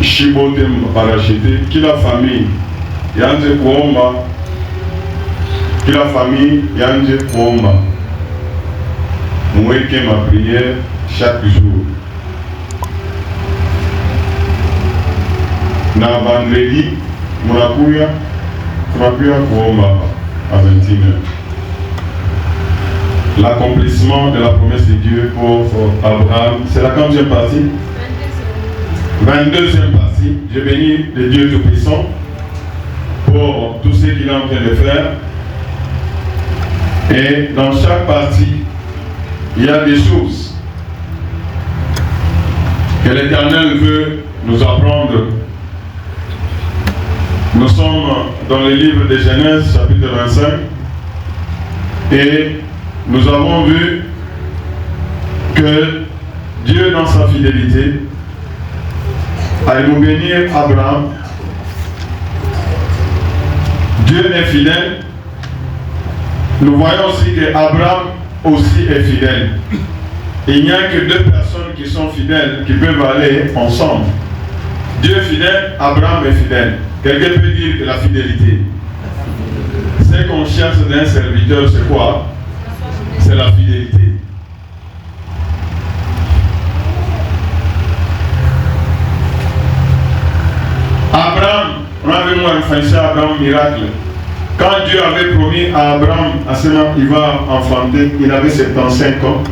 Shibote parachité, kila famille yanje kuomba, kila famille yanje kuomba, mweke ma prière chaque jour. Na vendredi tunakuya kuomba à 21h. L'accomplissement de la promesse de Dieu pour Abraham, c'est la combien partie? 22e partie. Je bénis le Dieu Tout-Puissant pour tout ce qu'il est en train de faire. Et dans chaque partie, il y a des choses que l'Éternel veut nous apprendre. Nous sommes dans le livre de Genèse, chapitre 25, et nous avons vu que Dieu, dans sa fidélité, a nous bénir Abraham. Dieu est fidèle. Nous voyons aussi qu'Abraham aussi est fidèle. Il n'y a que deux personnes qui sont fidèles, qui peuvent aller ensemble. Dieu est fidèle, Abraham est fidèle. Quelqu'un peut dire que la fidélité, c'est qu'on cherche d'un serviteur, c'est quoi? C'est la fidélité. Abraham, on avait moi influencé Abraham miracle. Quand Dieu avait promis à Abraham, à ce moment il va enfanter, il avait 75 ans.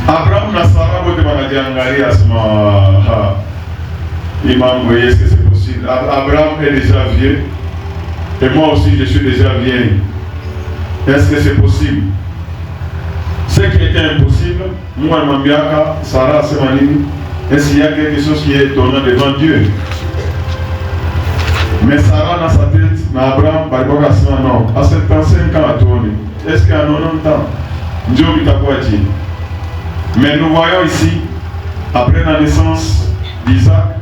Abraham n'a Sarah de Manadiangari à ce moment. Il m'a envoyé, est-ce que c'est possible? Abraham est déjà vieux. Et moi aussi je suis déjà vieille. Est-ce que c'est possible? Ce qui était impossible, moi je m'en Sarah c'est ma ligne. Est-ce qu'il y a quelque chose qui est étonnant devant Dieu? Mais Sarah dans sa tête, mais Abraham, par rapport à ce non, à 75 ans à tourner. Est-ce qu'il y a 90 ans? Dieu lui a quoi dire? Mais nous voyons ici, après la naissance d'Isaac,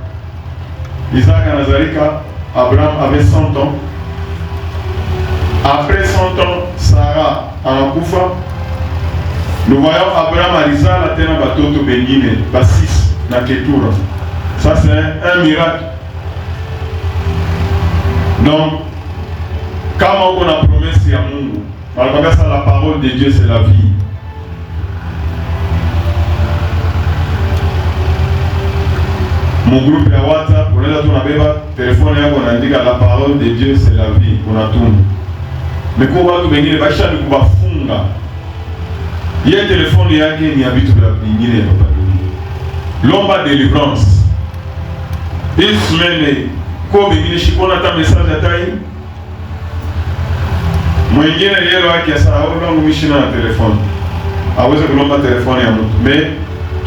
Isaac à Nazareth, Abraham avait 100 ans. Après 100 ans, Sarah en Koufa. Nous voyons Abraham à Rizal, la terre à Batoto Benine, Bassis, na Ketura. Ça c'est un miracle. Donc, quand on a promis à Mungu, la parole de Dieu c'est la vie. Mon groupe de WhatsApp, on a un téléphone, on a dit que la parole de Dieu c'est la vie. On a tout. Mais quand on va venir, il va chercher le funga. Il y a un téléphone qui est habitué à venir. L'homme a délivrance. Une semaine, quand on a un message à taille, moi, il y a un téléphone. téléphone. Mais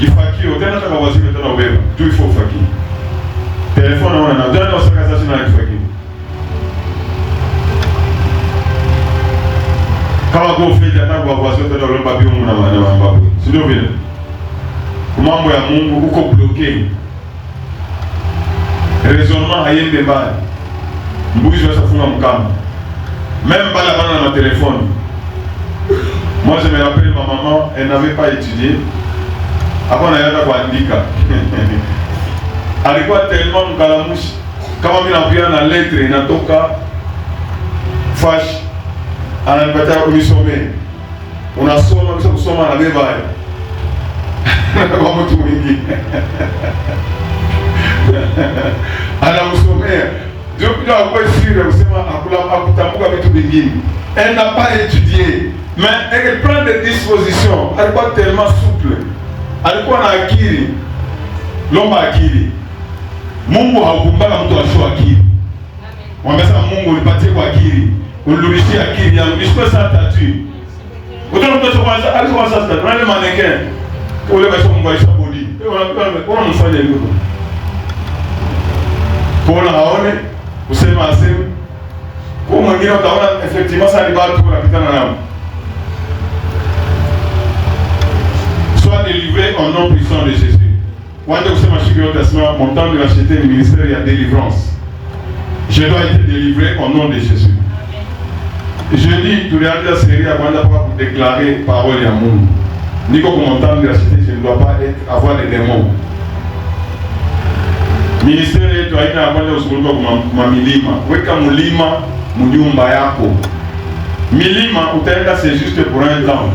il faut qu'il y ait un téléphone. Tout il faut faire. Téléphone, on a un téléphone. Quand on fait des attaques, on va voir ce que le papier on a. C'est de venir. Comment on va bloquer? Raisonnement à y débat. Bouge ça fout mon cam. Même pas la bande dans mon téléphone. Moi je me rappelle ma maman, elle n'avait pas étudié. Après on a eu un handicap. Alikuwa tellement mkalamouche. Kama mimi napiana na lettre inatoka fash. Anapata kuisome. Unasoma kisha kusoma na beba. Kwa mtu mwingine. Anausomea. Dieu peut avoir sûr kusema akutambuka vitu vingine. Elle n'a pas étudié, mais elle prend des dispositions. Elle est tellement souple. Alikuwa na akili. Lomba akili. Mungu haukumbaka mtu asho akili. Wamesema Mungu nipatie kwa akili. Ulurishia akili yangu. Nisikuwe saa tatu. Utaona mtu kwanza alikuwa sasa nani mannequin. Ule basi Mungu aisha body. Ona mfanye hivyo. Kuona haone, kusema aseme. Kwa mwingine utaona effectivement ça ni watu wanapitana nao. Sois délivré au nom puissant de Jésus. Wanda kusema shiki yote asema mon temps de racheter le ministère il y a délivrance. Je dois être délivré au nom de Jésus. Je dis, tu regardes la série avant pour déclarer parole à Mungu. Ni comme mon temps de racheter, je ne dois pas avoir des démons. Ministère yetu haina kwenda kuzunguka kwa milima. Weka mulima mnyumba yako. Milima utaenda c'est juste pour un temps.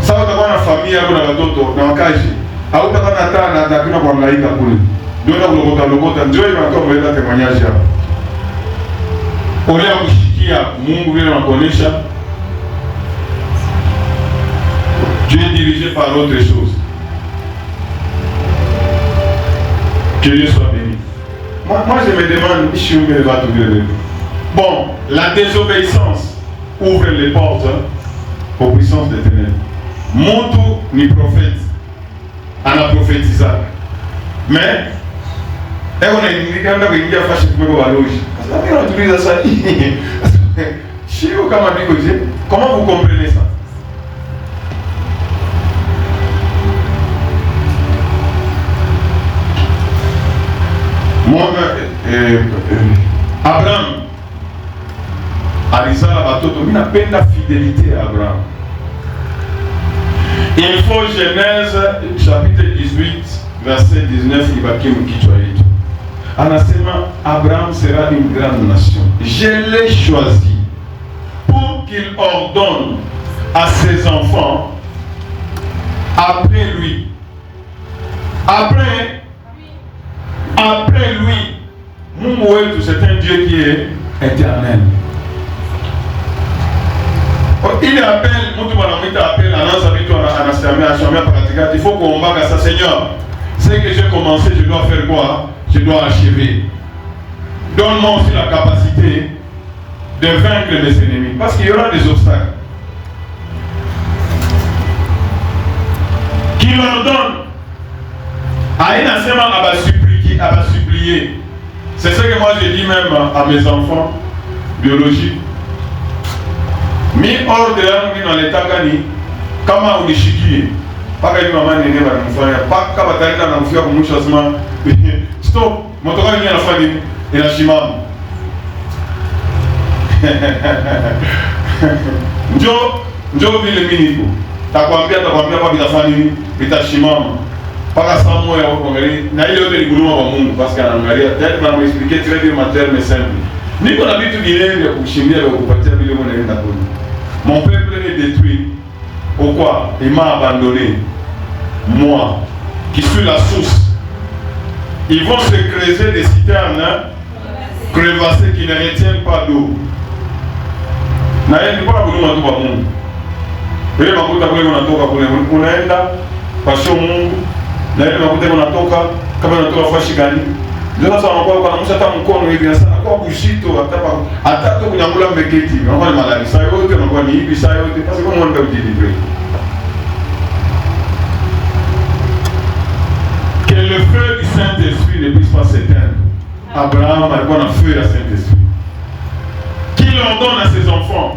Sasa utakuwa na familia yako na watoto na wakazi. Au utakuwa na tana na kuna kuhangaika kule. Ndio na kulokota ndio ile watu wameleta témoignage hapa. Ole kushikia Mungu vile anakuonesha. Tu es dirigé par autre chose. Que Dieu soit béni. Moi je me demande, je suis où va trouver. Bon, la désobéissance ouvre les portes aux puissances des ténèbres. Montu ni prophète, ana prophétisa. Mais, on a une idée quand il y a fâché pour me valoger. Parce que on ça. Chez vous, comment vous comprenez ça? Abraham alizala batoto, mimi napenda fidélité à Abraham. Il faut Genèse chapitre 18 verset 19 ibaki mkichwa yetu. Anasema Abraham sera une grande nation. Je l'ai choisi pour qu'il ordonne à ses enfants après lui. Après lui, Mungu wetu c'est un Dieu qui est éternel. Il appelle, il faut qu'on va à ça, Seigneur. C'est que j'ai commencé, je dois faire quoi? Je dois achever. Donne-moi aussi la capacité de vaincre mes ennemis. Parce qu'il y aura des obstacles. Qui leur donne à une enseignement à supplier. C'est ce que moi je dis même à mes enfants biologiques. Mi ordre yangu inaletaka ni kama unishikie paka hivi mama nene wanamfanya paka bataenda na kufika kumwisho sema stop motoka yenyewe anafanya nini inashimama njoo vile mimi niko takwambia kwa bitafanya nini bitashimama paka saa moja hapo angalia na ile yote ni huruma kwa Mungu parce que anaangalia tayari na expliquer très bien materne simple niko na vitu vile vya kushimbia vya kupatia vile unaenda kule. Mon peuple est détruit. Pourquoi? Il m'a abandonné. Moi, qui suis la source. Ils vont se creuser des citernes crevassées qui ne retiennent pas d'eau. Na yeye ni kwa huduma tu kwa Mungu. Wewe makuta kule unatoka kule unaenda kwa sio Mungu. Na yeye makuta unatoka kama unatoka fashi gani? Ndio sasa wanakuwa kwa namsha hata mkono hivi sana kwa kushito hata tu kunyangula mbeketi wanakuwa ni malali saa yote wanakuwa ni hivi saa yote basi kama wanaenda kujidivre. Que le feu du Saint-Esprit ne puisse pas s'éteindre. Abraham alikuwa na feu ya Saint-Esprit. Qu'il ordonne à ses enfants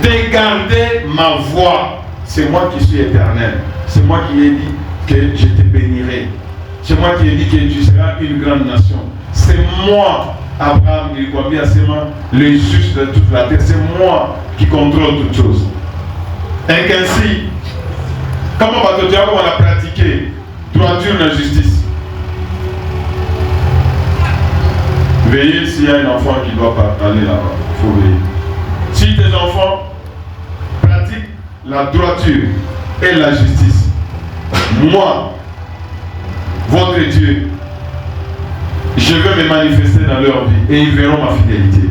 de garder ma voix. C'est moi qui suis éternel. C'est moi qui ai dit que je te bénirai. C'est moi qui ai dit que tu seras une grande nation. C'est moi, Abraham, qui lui bien le juste de toute la terre. C'est moi qui contrôle toutes choses. Et qu'ainsi, comment on va pratiquer droiture et justice. Veillez s'il y a un enfant qui doit aller là-bas. Il faut veiller. Si tes enfants pratiquent la droiture et la justice, moi, votre Dieu, je vais me manifester dans leur vie et ils verront ma fidélité.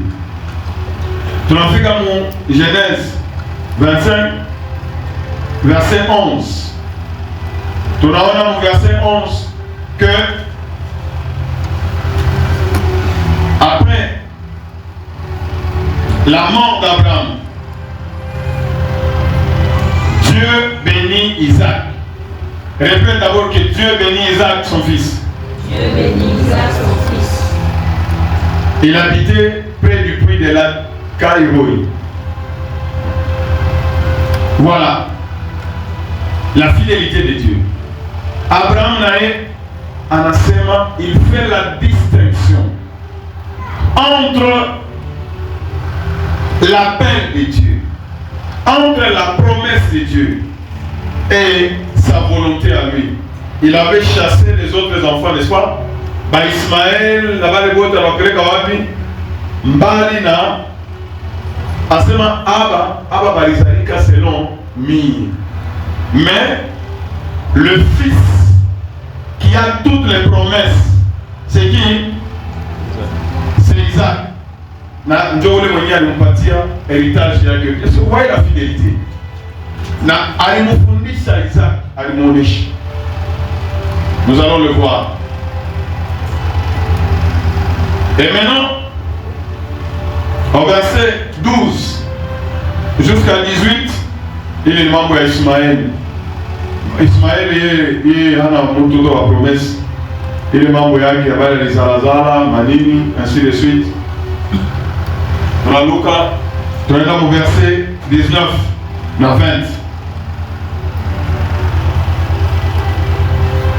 Tu l'as fait comme Genèse 25, verset 11. Tu l'as vu dans verset 11 que après la mort d'Abraham, Dieu bénit Isaac. Répète d'abord que Dieu bénit Isaac, son fils. Dieu bénit Isaac, son fils. Il habitait près du puits de la Caïroï. Voilà la fidélité de Dieu. Abraham anasema, il fait la distinction entre l'appel de Dieu, entre la promesse de Dieu et sa volonté à lui. Il avait chassé les autres enfants enfants, n'est-ce pas? Ba Ismaël, là-bas les bottes, alors que wapi, mbali na, asema Abba balizalika selon mi. Mais le fils qui a toutes les promesses, c'est qui? C'est Isaac. Na ndio ule mwenye alimpatia héritage yake. Est-ce que vous voyez la fidélité? Na alimfundisha Isaac, alimuonesha. Nous allons le voir. Et maintenant, au verset 12 jusqu'à 18, il est membre d'Ismaël. Ismaël est un mouton de la promesse. Il est membre yake habari ya Salazara, Manini, ainsi de suite. Dans Luka, tunaenda au verset 19 na 20.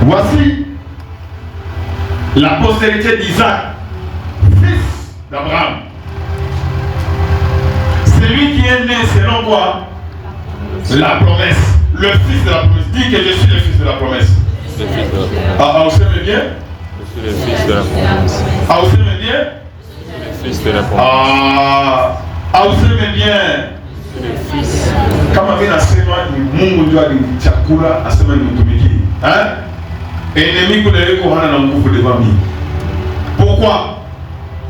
Voici la postérité d'Isaac, fils d'Abraham. C'est lui qui est né selon quoi? La promesse. Le fils de la promesse. Dis que je suis le fils de la promesse. Ah, vous savez bien? Je suis le fils de la promesse. Ah, vous savez bien? Le fils de la promesse. Vous savez bien? Kama vile nasema ni Mungu ndio alichakula asema ni mtumiki. Ennemi kule yuko hana na nguvu devant lui. Pourquoi?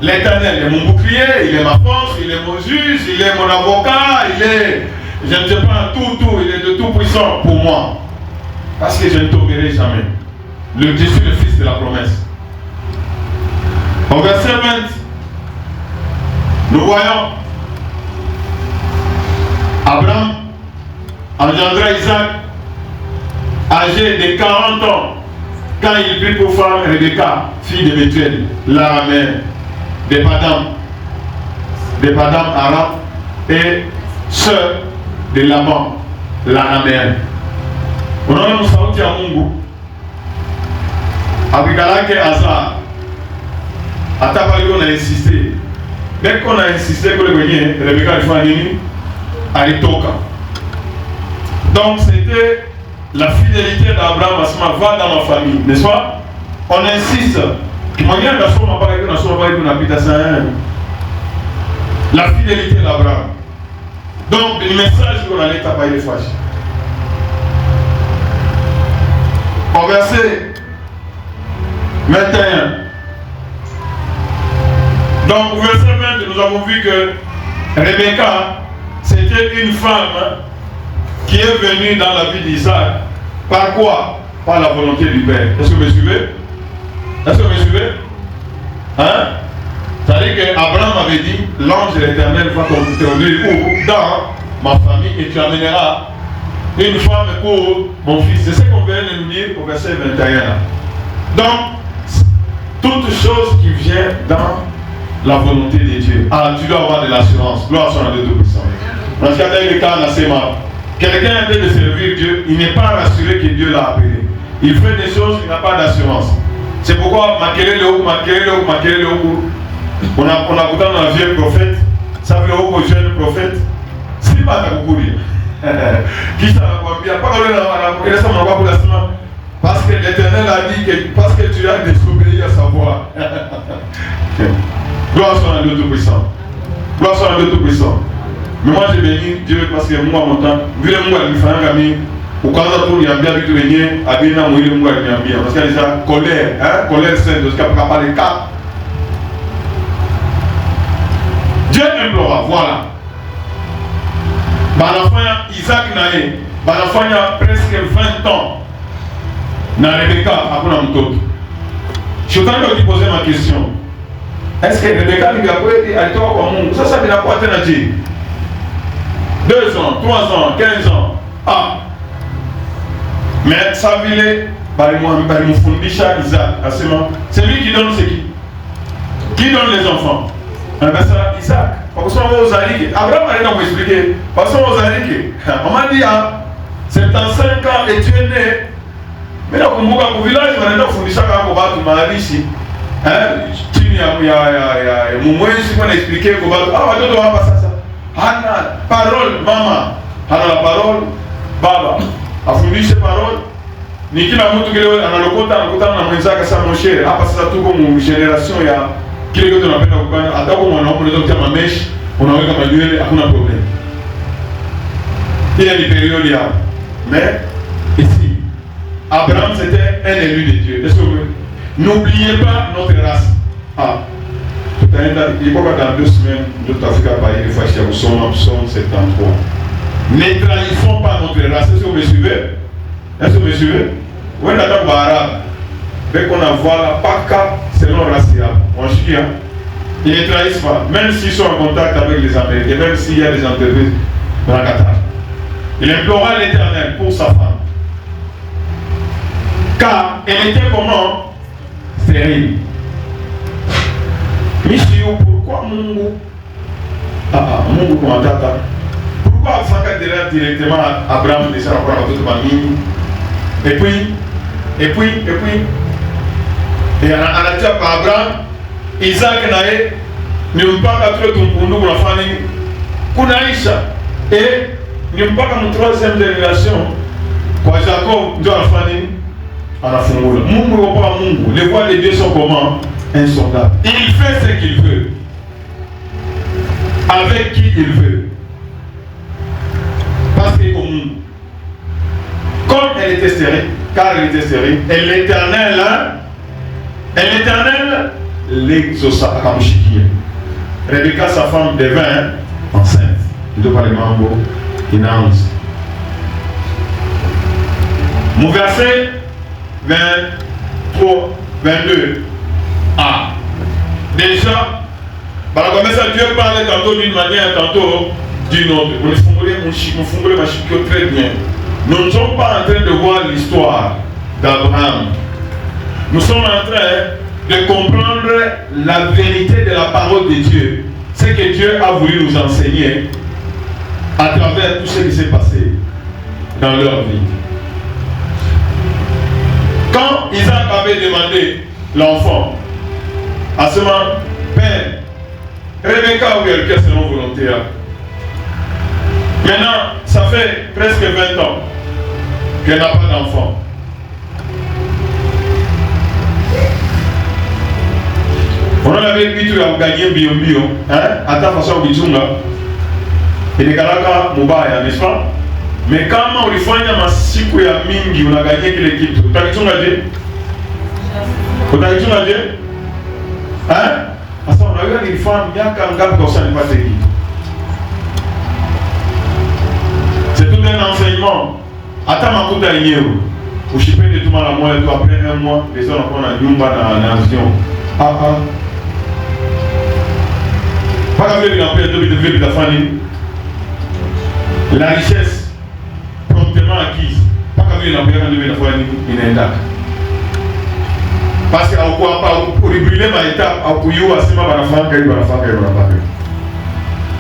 L'Éternel est mon bouclier, il est ma force, il est mon juge, il est mon avocat, il est, je ne sais pas, tout, il est de tout puissant pour moi. Parce que je ne tomberai jamais. Je suis le fils de la promesse. Au verset 20, nous voyons Abraham engendra Isaac, âgé de 40 ans, quand il prit pour femme Rebecca, fille de Bethuel, l'araméen, de Padam Aram, et sœur de Laban, l'araméen. Unaona msauti ya Mungu abikalake Azar hata pale on a insisté, dès qu'on a insisté kule kwenye Rebecca alifanya nini? Alitoka. Donc c'était la fidélité d'Abraham à ce moment, va dans ma famille, n'est-ce pas? On insiste. La fidélité d'Abraham. Donc le message qu'on allait taper les fâches. Au verset 21. Donc au verset 20, nous avons vu que Rebecca, c'était une femme qui est venue dans la vie d'Isaac. Par quoi? Par la volonté du Père. Est-ce que vous me suivez? Est-ce que vous me suivez? C'est-à-dire qu'Abraham avait dit, l'ange de l'Éternel va t'introduire dans ma famille et tu amèneras une femme pour mon fils. C'est ce qu'on vient de nous dire au verset 21. Donc, toute chose qui vient dans la volonté de Dieu. Ah, tu dois avoir de l'assurance. Gloire soit à Dieu Tout-Puissant. Parce qu'il y a des cas dans ces morts. Quelqu'un est en train de servir Dieu, il n'est pas rassuré que Dieu l'a appelé. Il fait des choses, il n'a pas d'assurance. C'est pourquoi on a pourtant un vieux prophète, ça veut dire au jeune prophète, c'est pas ta courir. Qui ça va bien? Parce que l'Éternel a dit que parce que tu as désobéi à sa voix. Gloire soit à Dieu Tout-Puissant. Gloire soit à Dieu Tout-Puissant. Mais moi j'ai béni Dieu parce que moi mon temps, vu le monde il fait un ami, au cas où il y a bien du venir, à bien mourir le monde il y a bien parce qu'il y a déjà colère, colère sainte de ce qu'il n'y a pas de cas. Dieu implora, voilà. Banafanya Isaac nae, banafanya presque 20 ans. Na Rebecca, hakuna mtoto. Je suis en train de te poser ma question. Est-ce que Rebecca lui a dit alitoka kwa Mungu? Sasa vinakuwa tena je? 2 ans, 3 ans, 15 ans. Ah. Mais ça vile balimufundisha Isaac. C'est lui qui donne ce qui donne les enfants. Ben ça Isaac. Parce que on ozaliki. Abraham a rien à vous expliquer. Parce qu'on ozaliki. On m'a dit à 75 ans et tu es né. Mais là kumbuka ku village wanaenda kufundisha kwa watu maarishi. Chini ya mumwezi kwa expliquer kwa watu. Watoto hapa sasa. Hana parole mama, hana la parole baba, afundishe parole ni kila mtu kile anakutana na mwenzake sasa moshere hapa sasa tuko mu generation ya kile kitu tunapenda kufanya hata kwa mwanaume unaweza kutia mameshi unaweka manywele hakuna problem. Il y a des périodes là. Mais ici Abraham c'était un élu de Dieu. Est-ce que vous n'oubliez pas notre race. Ah. Il faut que dans 2 semaines notre Afrique va y faire chez vous Psaume 73. Ne trahissons pas notre race. Est-ce que vous me suivez? Est-ce que vous me suivez? Oui, on a arabe. Dès qu'on a voilà, pas qu'à selon racial. On chie, hein? Ils ne trahissent pas. Même s'ils sont en contact avec les Américains, même s'il y a des entreprises dans la Qatar. Il implora l'Éternel pour sa femme. Car elle était comment? Stérile. Monsieur, pourquoi Mungu? Mungu comme tata. Pourquoi Saka directement Abraham descend encore à toute famille? Et on a dit à Abraham, Isaac nae, ni mpaka tule tumpundu kwa fani kunaisha. Et ni mpaka mu 3e génération kwa Jacob ndio afani anafungula. Mungu wa kwa Mungu, les voies de Dieu sont comment? Insondables. Il fait ce qu'il veut. Avec qui il veut. Parce que comme elle était stérile, car elle était stérile, et l'Éternel l'exauça à Kamouchikia. Rebecca, sa femme, devint enceinte. Il doit parler mambo, inance. Mon verset 23, 22. Ah, déjà, Dieu parlait tantôt d'une manière, tantôt d'une autre. Vous fondez ma chico très bien. Nous ne sommes pas en train de voir l'histoire d'Abraham. Nous sommes en train de comprendre la vérité de la parole de Dieu. Ce que Dieu a voulu nous enseigner à travers tout ce qui s'est passé dans leur vie. Quand Isaac avait demandé l'enfant, à ce moment, Père, Rebecca ou quelqu'un selon volonté. Maintenant, ça fait presque 20 ans qu'elle n'a pas d'enfant. On en avait dit que gagné bio, hein, à ta façon de dire, et les Galaka Mubaya, n'est-ce pas? Mais quand on lui fait un massico ya mingi, on a gagné quelle équipe? Tu as dit Dieu? Tu as dit Dieu? Hein? Parce qu'on a eu une femme, il y a un gars comme ça, n'est pas équipe. C'est tout un enseignement. Attends ma coupe d'ailleurs. Vous chipez de tout mal à moi, et toi après un mois, les gens ont un yumba dans la nation. Pas qu'à faire une paix de la famille. La richesse promptement acquise. Pas qu'à faire une paix de la famille inintacte. Parce que pour brûler ma étape,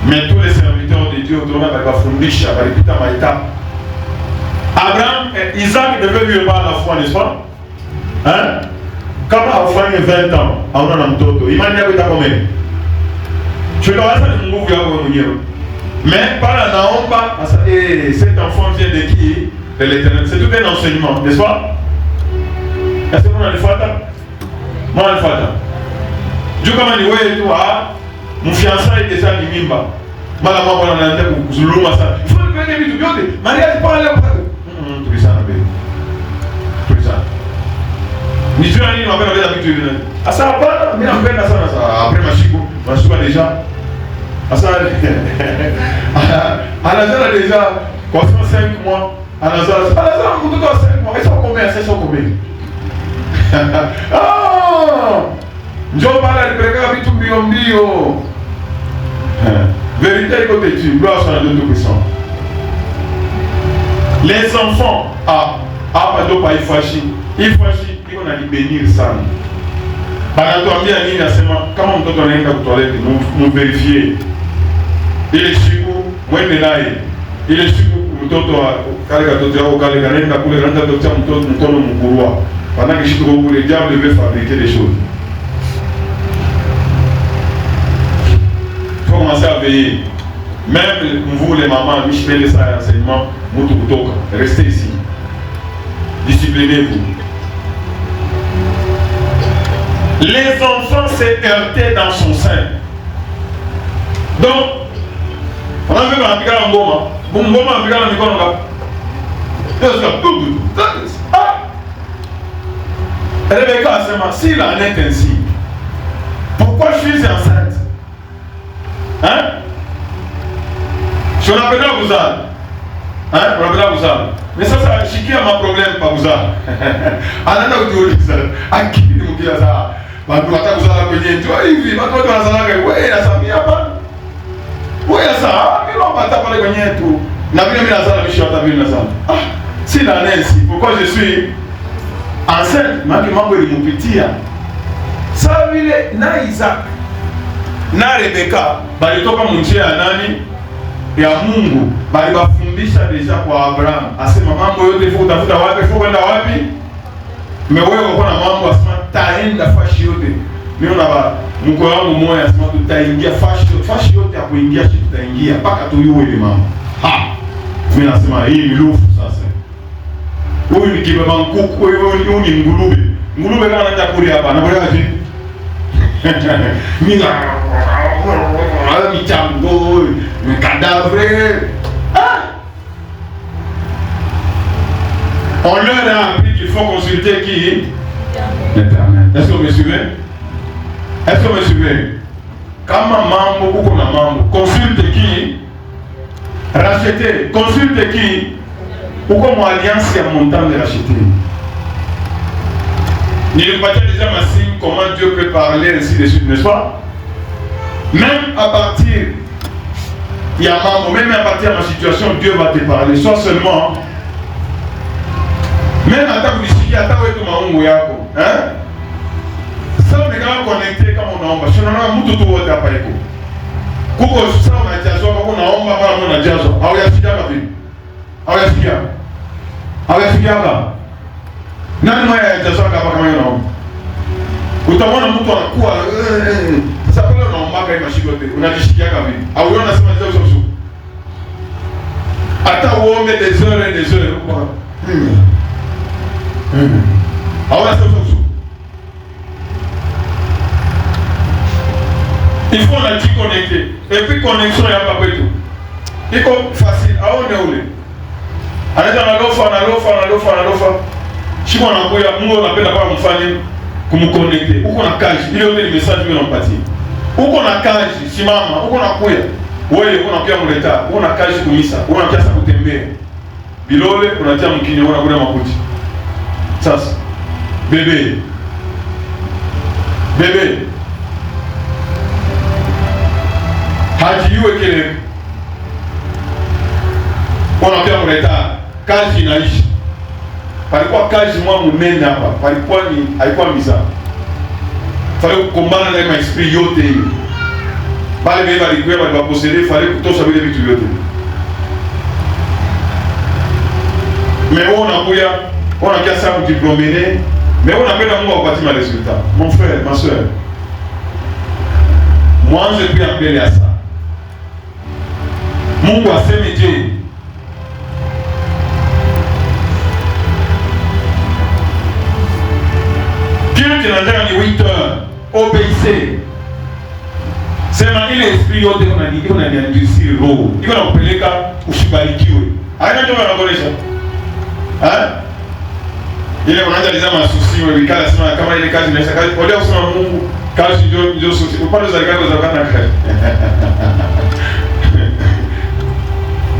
mais tous les serviteurs de Dieu, Abraham, Isaac ne veut vivre pas à la foi, n'est-ce pas? Hein? Quand on a fait 20 ans, on a un toto. Il m'a dit que tu as combien? Je dois faire un mouvement pour nous. Mais par la naomba, cet enfant vient de qui? De l'Éternel. C'est tout un enseignement, n'est-ce pas? Est-ce que vous avez fait ça? Moi, je fais ça. Je comme dit, oui, toi, mon fiançailles est déjà limimba. Madame, moi, on a un peu de zuluma ça. Il faut que tu aies tout. Mariage, pas aller au père. Tout ça, tout ça. Ni tu as dit, on va faire l'habitude. Ah, ça va pas, mais on fait ça. Après, ma chico, déjà. Ah, ça, à la zone déjà, quand on 5 mois, à la zone, on compte 5 mois. Ils sont combien? Ils sont combien? Ah! Je parle de précaire avec tout bio. Vérité côté Dieu, gloire soit à Dieu Tout-Puissant. Les enfants, pas il faut agir, ils vont aller bénir ça. Par exemple, bien comment on doit aller dans la toilette, nous vérifier. Il est chico, moi il est là. Il est chico, mtoto au Kaleganenda pour les rendre docteur mtoto mkubwa. Pendant que je suis au les diables devaient fabriquer des choses. Il faut commencer à veiller. Même vous les mamans, je fais les enseignements, restez ici. disciplinez-vous. Les enfants s'est heurté dans son sein. Donc, on a vu un gars en goma. Bon, goma, un gars en goma. Rebecca, s'il en est ainsi, pourquoi je suis enceinte? Hein? Je l'appelle à Bouzal. Hein? On l'appelle à Bouzal. Mais ça, c'est qui a ma problème, pas Bouzal. Anana ou tu à qui nous dit ça? Bah, tu vas t'abuser, tu vois, il vit, tu vas t'abuser, ouais, il a ça, il y a pas. Ouais, il y a ça, il va pas t'abuser, tout. N'a vu la salle, je suis à ta ville, la salle. Ah, s'il en est ainsi, pourquoi je suis enceinte? Ma qui m'a envoyé mon petit. Ça, il est, na Isaac, na Rebecca, bah, il toka mon Dieu à Nani. Ya Mungu bali bafundisha deja kwa Abraham asema mambo yote ifo utafuta wapi ifo kwenda wapi me wewe uko na mambo asema taenda fashi yote mimi na mko wangu moyo asema tutaingia fashi yote ya kuingia shi tutaingia mpaka tuyue ile mambo mimi nasema hii ni lufu sasa huyu ni kibeba nkuku huyu ni ngulube kama anaenda kule hapa na bora aje mimi michango, cadavre. On leur a appris qu'il faut consulter qui? L'Éternel. Est-ce que vous me suivez? Est-ce que vous me suivez? Quand maman, beaucoup de mamans, consulte qui? Racheter. Consulte qui? Pourquoi mon alliance est mon temps de racheter? Il nous partage déjà ma signe comment Dieu peut parler ainsi de suite, n'est-ce pas? Même à partir, il y a un même à partir de ma situation, Dieu va te parler. Soit seulement, même à ta boutique, à ta oué, hein? Ça, on est quand même connecté comme on a omba. Si on a un moutou tout au tapaïko. Kouko, ça, on a dit à soi, on a omba, on a dit à soi. Ah, oui, il y a ma vie. Ah, oui, il y a. Ah, oui, il y a. Nani moi, il y a soi, comme on a omba. Utamona mtu anakuwa sasa pale unaombaka hii mashiko yote unajishikiaka vipi au unaona nasema ndio sio hata uombe des heures et des heures kwa au unasema sio il faut la connecter et puis connexion ya hapa kwetu iko facile aone ule anaweza analofa shimo anakuya Mungu anapenda kwa mfanye kumconnecter. Uko na kazi, ile yote ni message wewe unampatia. Uko na kazi, simama, uko na kuya. Wewe uko na kuya mleta, uko na kazi kumisa, uko na kiasi kutembea. Bilole unatia mkini, uko na kuna makuti. Sasa bebe. Haji yue kile. Uko na kuya mleta, kazi inaishi. Palikuwa kazi mwa munene hapa, haikuwa miza. Fale kukombana na maesprit yote hiyo. Bale bebe balikuwa baliposede, fale kutosha vile vitu vyote. Mais on a qu'à ça pour diplômer, mais on appelle à moi au bâtiment les résultats. Mon frère, ma soeur, moi je peux appeler à ça. Mon roi, c'est métier. Dieu te l'a dit 8 heures, obéissez. C'est ma l'esprit yote on a dit sur l'eau. Il va appeler ka ushibarikiwe. Aina ndio wanaboresha. Ile wanaanza lizama susi wewe kala sema kama ile kazi inaisha kazi. Ole usema Mungu kazi ndio susi. Upande za kazi za kana kazi.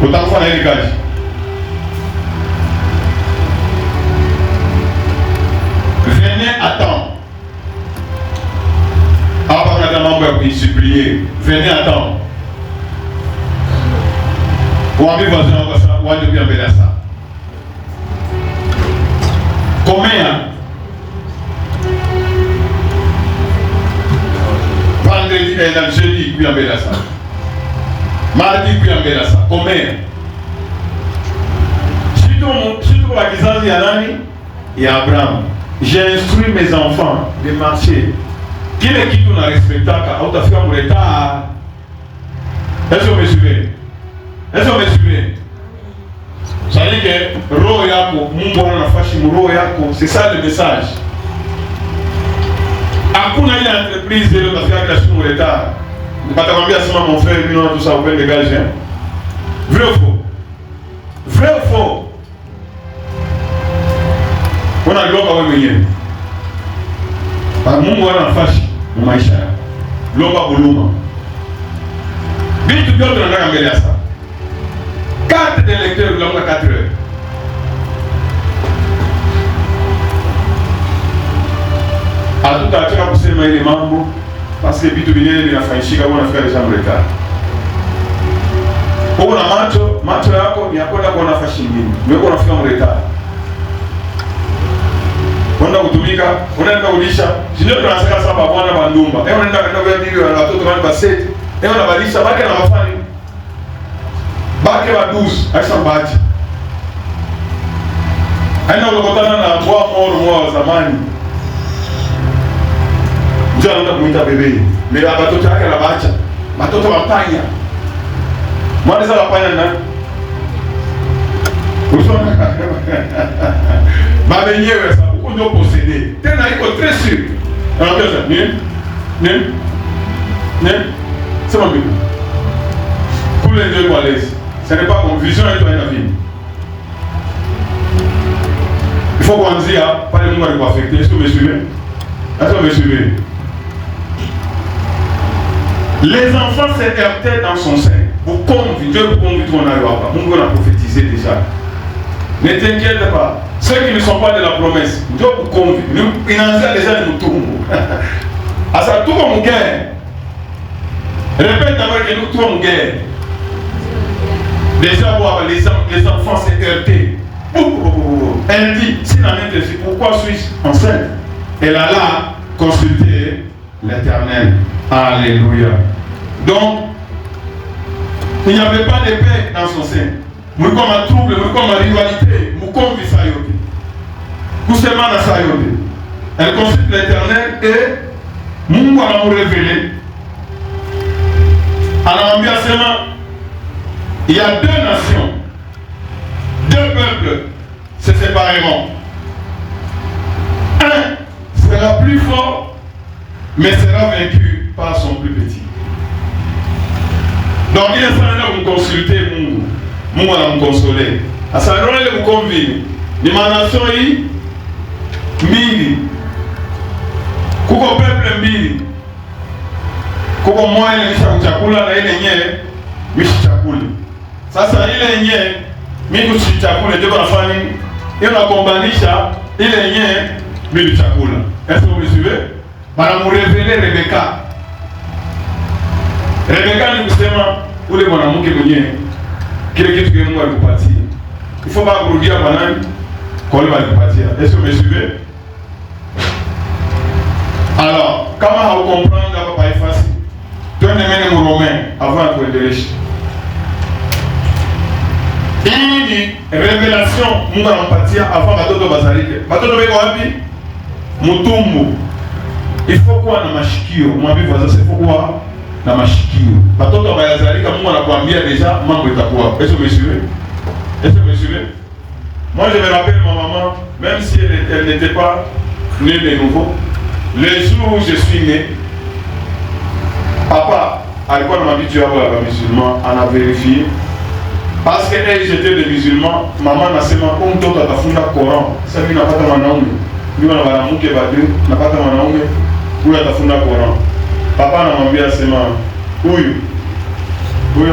Utakufanya ile kazi. Venez à temps. Hapa kuna mambo ya kuisupplier. Venez à temps. Waambie voisin wako sasa waje pia mbele sasa. Combien? Vendredi et jeudi pia mbele sasa. Mardi pia mbele sasa. Combien? Surtout kwa kizazi ya nani? Ya Abraham. J'ai instruit mes enfants de marcher. Kile kitu na respectaka hautafika mleta. Est-ce que vous me suivez? Est-ce que vous me suivez? Ça veut dire que roho yako, Mungu ana nafasi roho yako, c'est ça le message. Hakuna ile entreprise ile utafika kila siku retard. Nikatamwambia sema mon frère, mimi naona tout ça open dégage hein. Vrai ou faux? Vrai ou faux? Unaloka wewe mwenyewe. Mungu ana nafasi mu maisha yako. Loba buluma. Vitu vyote tunataka mbele ya saa. Carte d'électeur longa 4 heures. Hatutaacha kusema ile mambo parce que vitu vingine vinafanyika kama unafika deja mretard. Uko na macho yako ni yakwenda kuona fashi nyingine. Wewe unafika mretard. Unaenda kutumika, unaenda kulisha. Sio tunasema sasa bwana bandumba. Unaenda kwa ndio watoto wale baseti. Unabadilisha baki na mafani. Baki wa 12 aisha mbati. Haina unakutana na bwa moro wa zamani. Njoo anaenda kumuita bebe. Mira watoto yake na bacha. Watoto wapanya. Mwana za wapanya na. Usona. Baba yenyewe sasa uko ndio possédé. Tena iko très sûr. Anaambia nini? Sema mimi. Kule ndio kwa lezi. Ce n'est pas comme vision yetu haina vile. Il faut kuanzia pale Mungu alikuwa affecté. Est-ce que vous me suivez? Est-ce que vous me suivez? Les enfants se heurtaient dans son sein. Vous convient, Dieu vous convient qu'on a eu à part. Mungu a prophétisé déjà. Ne t'inquiète pas. Ceux qui ne sont pas de la promesse, Dieu vous convient. Il en a déjà nous tournons. À ça, tout mon guerre. Répète d'abord que nous tournons guerre. Déjà, les enfants s'est heurtés. Elle dit, si la mère te dit, pourquoi suis-je enceinte? Elle a là consulté l'Éternel. Alléluia. Donc, il n'y avait pas de paix dans son sein. Nous comme un trouble, nous comme une rivalité, nous comme une sayote. Nous seulement la sayote. Elle consulte l'Éternel et nous allons nous révéler. Alors, il y a 2 nations, 2 peuples se sépareront. Un sera plus fort, mais sera vaincu par son plus petit. Donc il est en train de vous consulter, Mungu va vous consoler. À ce moment-là, vous convient. Les nations yi mbili, kuko peuple mbili, kuko moja ile chakula na ile yenyewe mishi chakula. Sasa ile yenyewe mimi chakula ndio nafanya nini? Hiyo nakombanisha ile yenyewe mimi chakula. Est-ce que vous me suivez? Para mreveler Rebeka. Rebeka ni kusema ule mwanamke mwenyewe kile kitu kile Mungu alikupatia. Il faut pas kurudia kwa nani? Kwa yule alikupatia. Est-ce que vous me suivez? Alors, kama vous comprendre hapa pa ifasi. Twende mene mu Romain avant kuendelea. Hii ni revelation Mungu anampatia avant batoto bazalike. Batoto beko wapi? Mutumbu. Il faut kuwa na mashikio. Mwambie voisin, il faut kuwa na mashikio. Batoto bayazalika Mungu anakuambia déjà mambo itakuwa. Est-ce que vous me suivez? Est-ce que vous me suivez? Moi je me rappelle ma maman, même si elle n'était pas née de nouveau, le jour où je suis né, papa alikuwa na mabitu yao ya musulman, ana vérifié. Parce que j'étais des musulmans, maman nasema mtoto atafunda Coran. Sasa mimi napata mwanaume. Ndio na wanamke bado napata mwanaume huyu atafunda Coran. Papa anamwambia sema huyu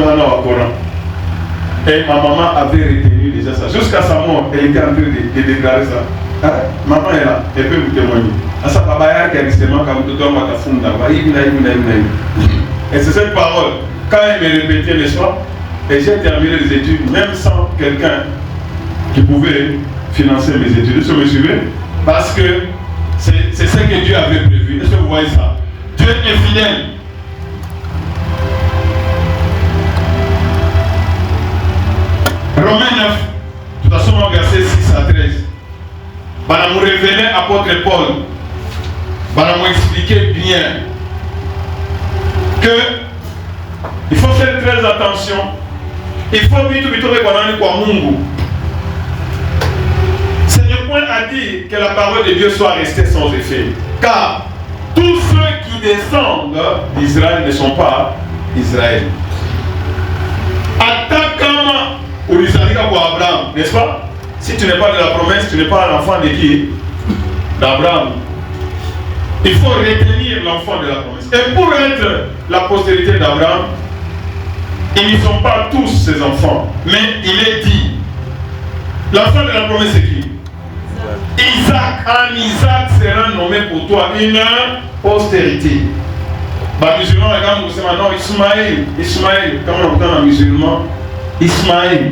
hana wa Coran. Et ma maman avait retenu déjà ça. Jusqu'à sa mort, elle était en train de déclarer ça. Ah, maman est là, elle peut vous témoigner. Asa baba yake alisema kama mtoto wangu atafunda hivi na hivi na hivi na hivi. Et c'est cette parole quand elle me répétait le soir. Et j'ai terminé les études, même sans quelqu'un qui pouvait financer mes études. Est-ce que vous me suivez? Parce que c'est ce que Dieu avait prévu. Est-ce que vous voyez ça? Dieu est fidèle. Romains 9, tout à son verset 6 à 13. Va nous révéler apôtre Paul. Va nous expliquer bien que il faut faire très attention. Il faut vitu vitoke kwa nani? Kwa Mungu. point à dire que la parole de Dieu soit restée sans effet. Car tous ceux qui descendent d'Israël ne sont pas Israël. Attaquant ou Isaac pour Abraham, n'est-ce pas? Si tu n'es pas de la promesse, tu n'es pas l'enfant de qui? D'Abraham. Il faut retenir l'enfant de la promesse. Et pour être la postérité d'Abraham, ils ne sont pas tous ses enfants, mais il est dit. L'enfant de la promesse c'est qui? Isaac. En Isaac sera nommé pour toi une postérité. Les musulmans regardent pour ça maintenant Ismaël, comme on entend un musulman, Ismaël,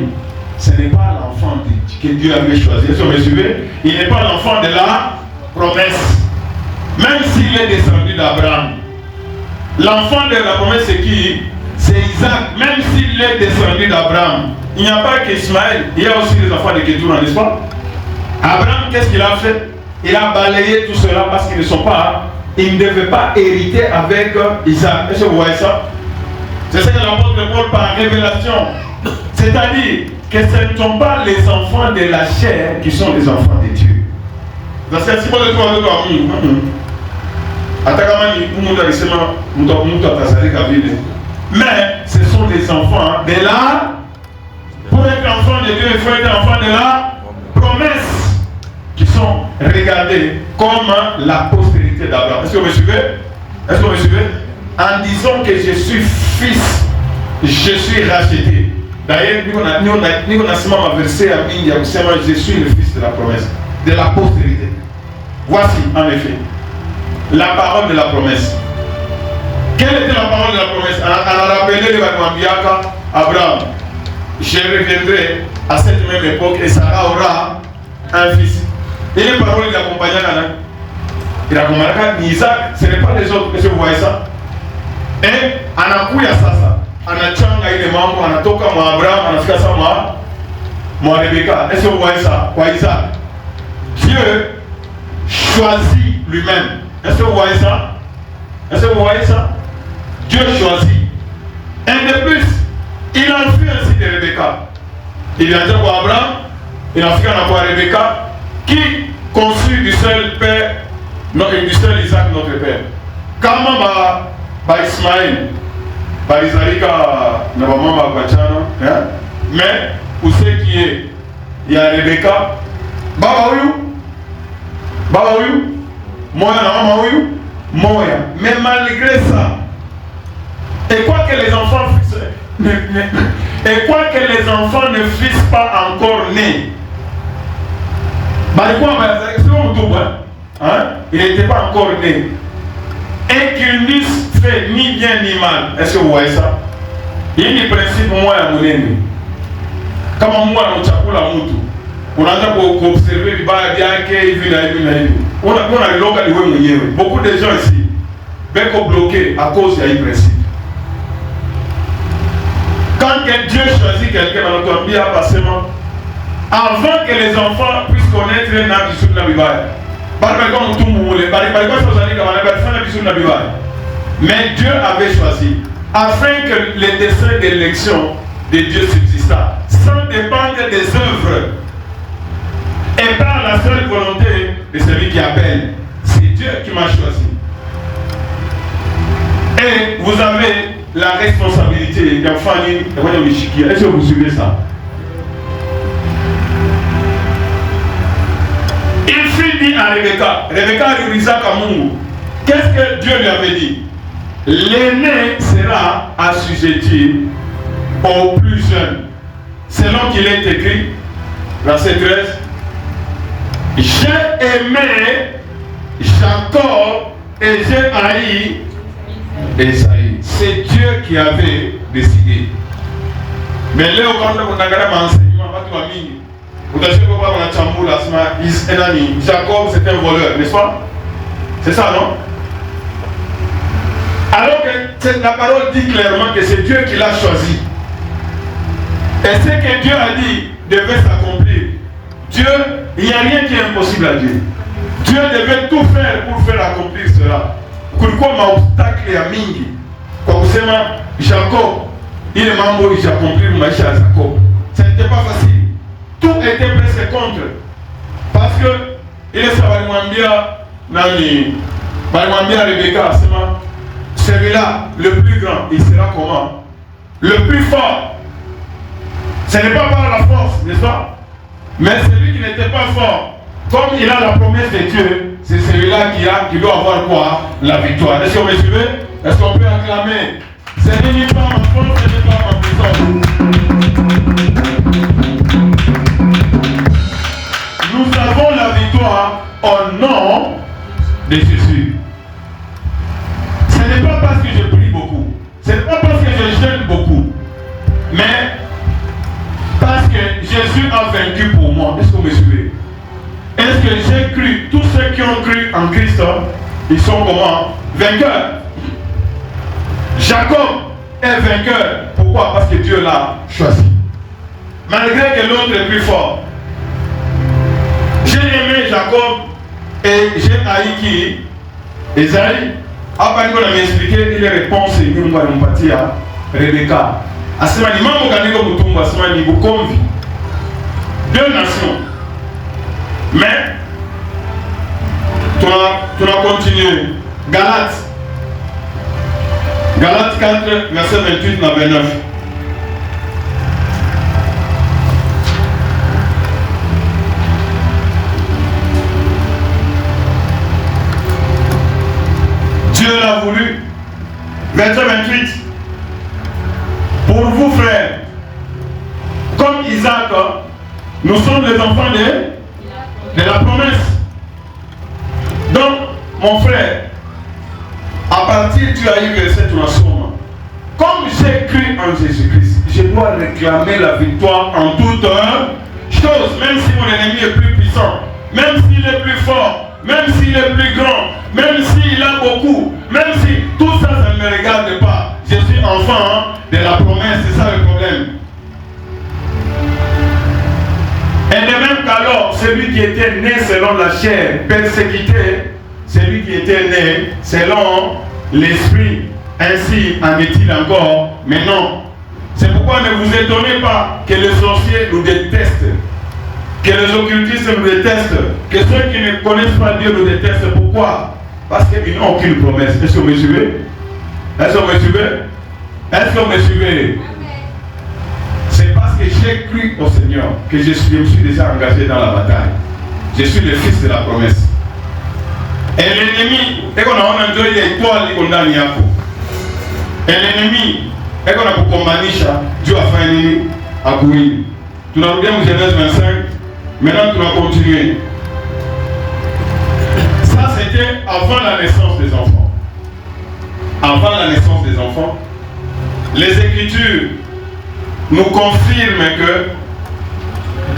ce n'est pas l'enfant que Dieu avait choisi. Est-ce que vous me suivez? Il n'est pas l'enfant de la promesse. Même s'il est descendu d'Abraham. L'enfant de la promesse c'est qui? C'est Isaac. Même s'il est descendu d'Abraham. Il n'y a pas qu'Ismaël, il y a aussi les enfants de Kétoura, n'est-ce pas? Abraham, qu'est-ce qu'il a fait? Il a balayé tout cela parce qu'ils ne sont pas, ils ne devaient pas hériter avec Isaac. Est-ce que vous voyez ça? C'est ce que l'apôtre Paul par révélation. C'est-à-dire que ce ne sont pas les enfants de la chair qui sont les enfants de Dieu. Parce que si vous êtes mais ce sont des enfants de la... Pour être enfant de Dieu, il faut être enfant de la promesse qui sont regardés comme la postérité d'Abraham. Est-ce que vous me suivez? Est-ce que vous me suivez? En disant que je suis fils, je suis racheté. D'ailleurs, nous on a versé à India, je suis le fils de la promesse, de la postérité. Voici, en effet, la parole de la promesse. Quelle était la parole de la promesse? Elle a rappelé le Bambiaka, Abraham. Je reviendrai à cette même époque et Sarah aura un fils. Et les paroles il accompagnent il accompagne Isaac, ce n'est pas les autres, est-ce que vous voyez ça? Et anakuya sasa, anachanga ile mambo, anatoka mwa Abraham, anafika sa mwa Rebecca. Est-ce que vous voyez ça? Kwa Isaac. Dieu choisit lui-même. Est-ce que vous voyez ça? Est-ce que vous voyez ça? Dieu choisit. Et de plus, il a fait ainsi de Rebecca. Il a dit à Abraham, il a fait à Rebecca, qui conçut du seul père, du seul Isaac, notre père. Comment Ismaël, Isaac, mais où c'est qui est? Il y a Rebecca, Moya. Mais malgré ça, et quoi que les enfants ne fussent pas encore nés, il n'était pas encore né, et qu'ils n'eussent fait ni bien ni mal. Est-ce que vous voyez ça? Il y a des principes moi à mon ennemi. Comme moi dans chakula mutu, on a observé le bas bien qu'il vit on a le local de beaucoup de gens ici sont bloqués à cause de ce principe. Quand Dieu choisit quelqu'un dans notre vie, avant que les enfants puissent connaître l'habitude de la Bible, mais Dieu avait choisi afin que les desseins d'élection de Dieu subsista sans dépendre des œuvres et par la seule volonté de celui qui appelle. C'est Dieu qui m'a choisi. Et vous avez la responsabilité d'enfant. Est-ce que vous suivez ça? Il fut dit à Rebecca, Isaac à Mungu, qu'est-ce que Dieu lui avait dit? L'aîné sera assujetti au plus jeune. Selon qu'il est écrit, verset 13, j'ai aimé Jacob et j'ai haï Esaïe. C'est Dieu qui avait décidé. Mais là, quand on a regardé mon enseignement, Jacob c'est un voleur, n'est-ce pas? C'est ça, non? Alors que la parole dit clairement que c'est Dieu qui l'a choisi. Et ce que Dieu a dit devait s'accomplir. Dieu, il n'y a rien qui est impossible à Dieu. Dieu devait tout faire pour faire accomplir cela. Pourquoi obstacle à mingi? Kwa kusema Jacob, il est mambo il accompli maisha ya Jacob. Ce n'était pas facile. Tout était presque contre. Parce que il est Sabalimambia Nani, Balimambia Rebecca, celui-là, le plus grand, il sera comment? Le plus fort. Ce n'est pas par la force, n'est-ce pas? Mais celui qui n'était pas fort, comme il a la promesse de Dieu, c'est celui-là qui doit avoir quoi? La victoire. Est-ce que vous me suivez? Est-ce qu'on peut acclamer? Ce n'est pas ma force, ce n'est pas ma puissance. Nous avons la victoire au nom de Jésus. Ce n'est pas parce que je prie beaucoup, ce n'est pas parce que je jeûne beaucoup, mais parce que Jésus a vaincu pour moi. Est-ce que vous me suivez? Est-ce que j'ai cru? Tous ceux qui ont cru en Christ, ils sont comment? Vainqueurs. Jacob est vainqueur. Pourquoi? Parce que Dieu l'a choisi. Malgré que l'autre est plus fort. J'ai aimé Jacob et j'ai haï qui? Esaïe. Après qu'on a expliqué, il est réponse et nous allons partir à Rebecca. Asemani mambo kaniko mutumba asemani bukomvi. Deux nations. Mais tu as continué. Galates 4, verset 28 à 29. Dieu l'a voulu. Verset 28. Pour vous, frères, comme Isaac, nous sommes les enfants de la promesse. Donc, mon frère, à partir du verset 3, comme j'ai cru en Jésus-Christ, je dois réclamer la victoire en toutes choses, même si mon ennemi est plus puissant, même s'il est plus fort, même s'il est plus grand, même s'il a beaucoup, même si tout ça, ça ne me regarde pas. Je suis enfant de la promesse, c'est ça le problème. Et de même qu'alors, celui qui était né selon la chair, persécuté, celui qui était né selon l'esprit, ainsi en est-il encore, mais non. C'est pourquoi ne vous étonnez pas que les sorciers nous détestent, que les occultistes nous détestent, que ceux qui ne connaissent pas Dieu nous détestent. Pourquoi? Parce qu'ils n'ont aucune promesse. Est-ce que vous me suivez? Est-ce que vous me suivez? Est-ce que vous me suivez? C'est parce que j'ai cru au Seigneur que je me suis déjà engagé dans la bataille. Je suis le fils de la promesse. Et l'ennemi, et qu'on a entendu l'étoile qu'on a mis à coup. Et l'ennemi, et qu'on a pour combanisha, Dieu a fait un ennemi à courir. Tu n'as bien Genèse 25, maintenant tu vas continuer. Ça c'était avant la naissance des enfants. Avant la naissance des enfants, les Écritures nous confirment que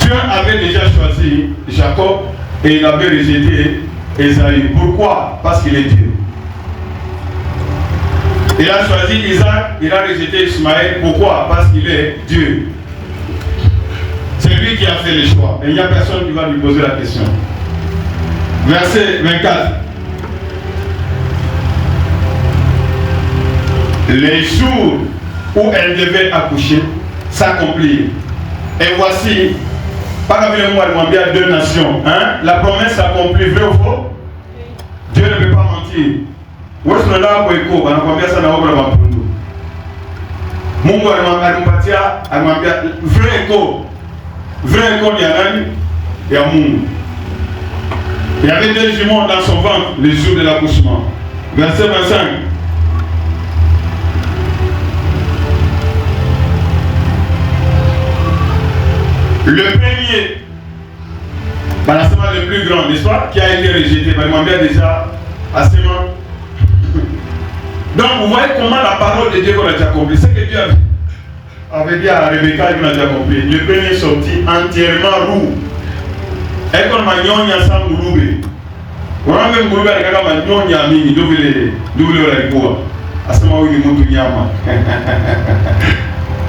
Dieu avait déjà choisi Jacob et il avait rejeté Esaïe. Pourquoi? Parce qu'il est Dieu. Il a choisi Isaac, il a rejeté Ismaël. Pourquoi? Parce qu'il est Dieu. C'est lui qui a fait le choix. Et il n'y a personne qui va lui poser la question. Verset 24. Les jours où elle devait accoucher s'accomplirent. Et voici, par rapport à deux nations, hein? La promesse s'accomplit, vrai ou faux? Dieu ne peut pas mentir. Où est-ce qu'on a pour écho? On a combien ça n'a pas pour nous? Mungu alimpatia vrai écho. Vrai écho il y a Mungu. Il y avait deux jumeaux dans son ventre le jour de l'accouchement. Verset 25. Le premier, le plus grand, n'est-ce pas, qui a été rejeté, il m'a bien déjà assez mal. Donc vous voyez comment la parole de Dieu qu'on a déjà compris. C'est que Dieu avait dit à Rebecca qu'on a déjà compris. Le premier sorti entièrement roux. Et qu'on m'a nyonya sans ngurube. On a même ngurube avec un nyonya mini, double la ripoua. À ce moment où il est moutou nyama.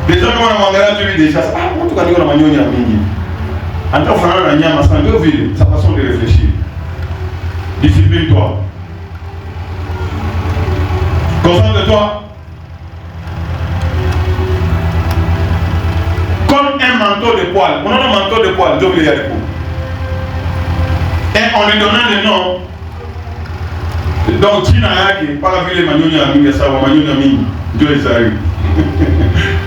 Déjà quand on a mangé tu lui déjà, ah, on tout cas dit qu'on a nyonya mini. En tant que nyama, c'est un peu ville, sa façon de réfléchir. Discipline-toi. Concentre-toi. Comme un manteau de poil. On a un manteau de poil, j'ai oublié les coups. Et on lui donnait le nom. Donc, Tina Yaki, par la ville de Manyonia Minga Sawa, Manyonia Mingi, Dieu est sérieux.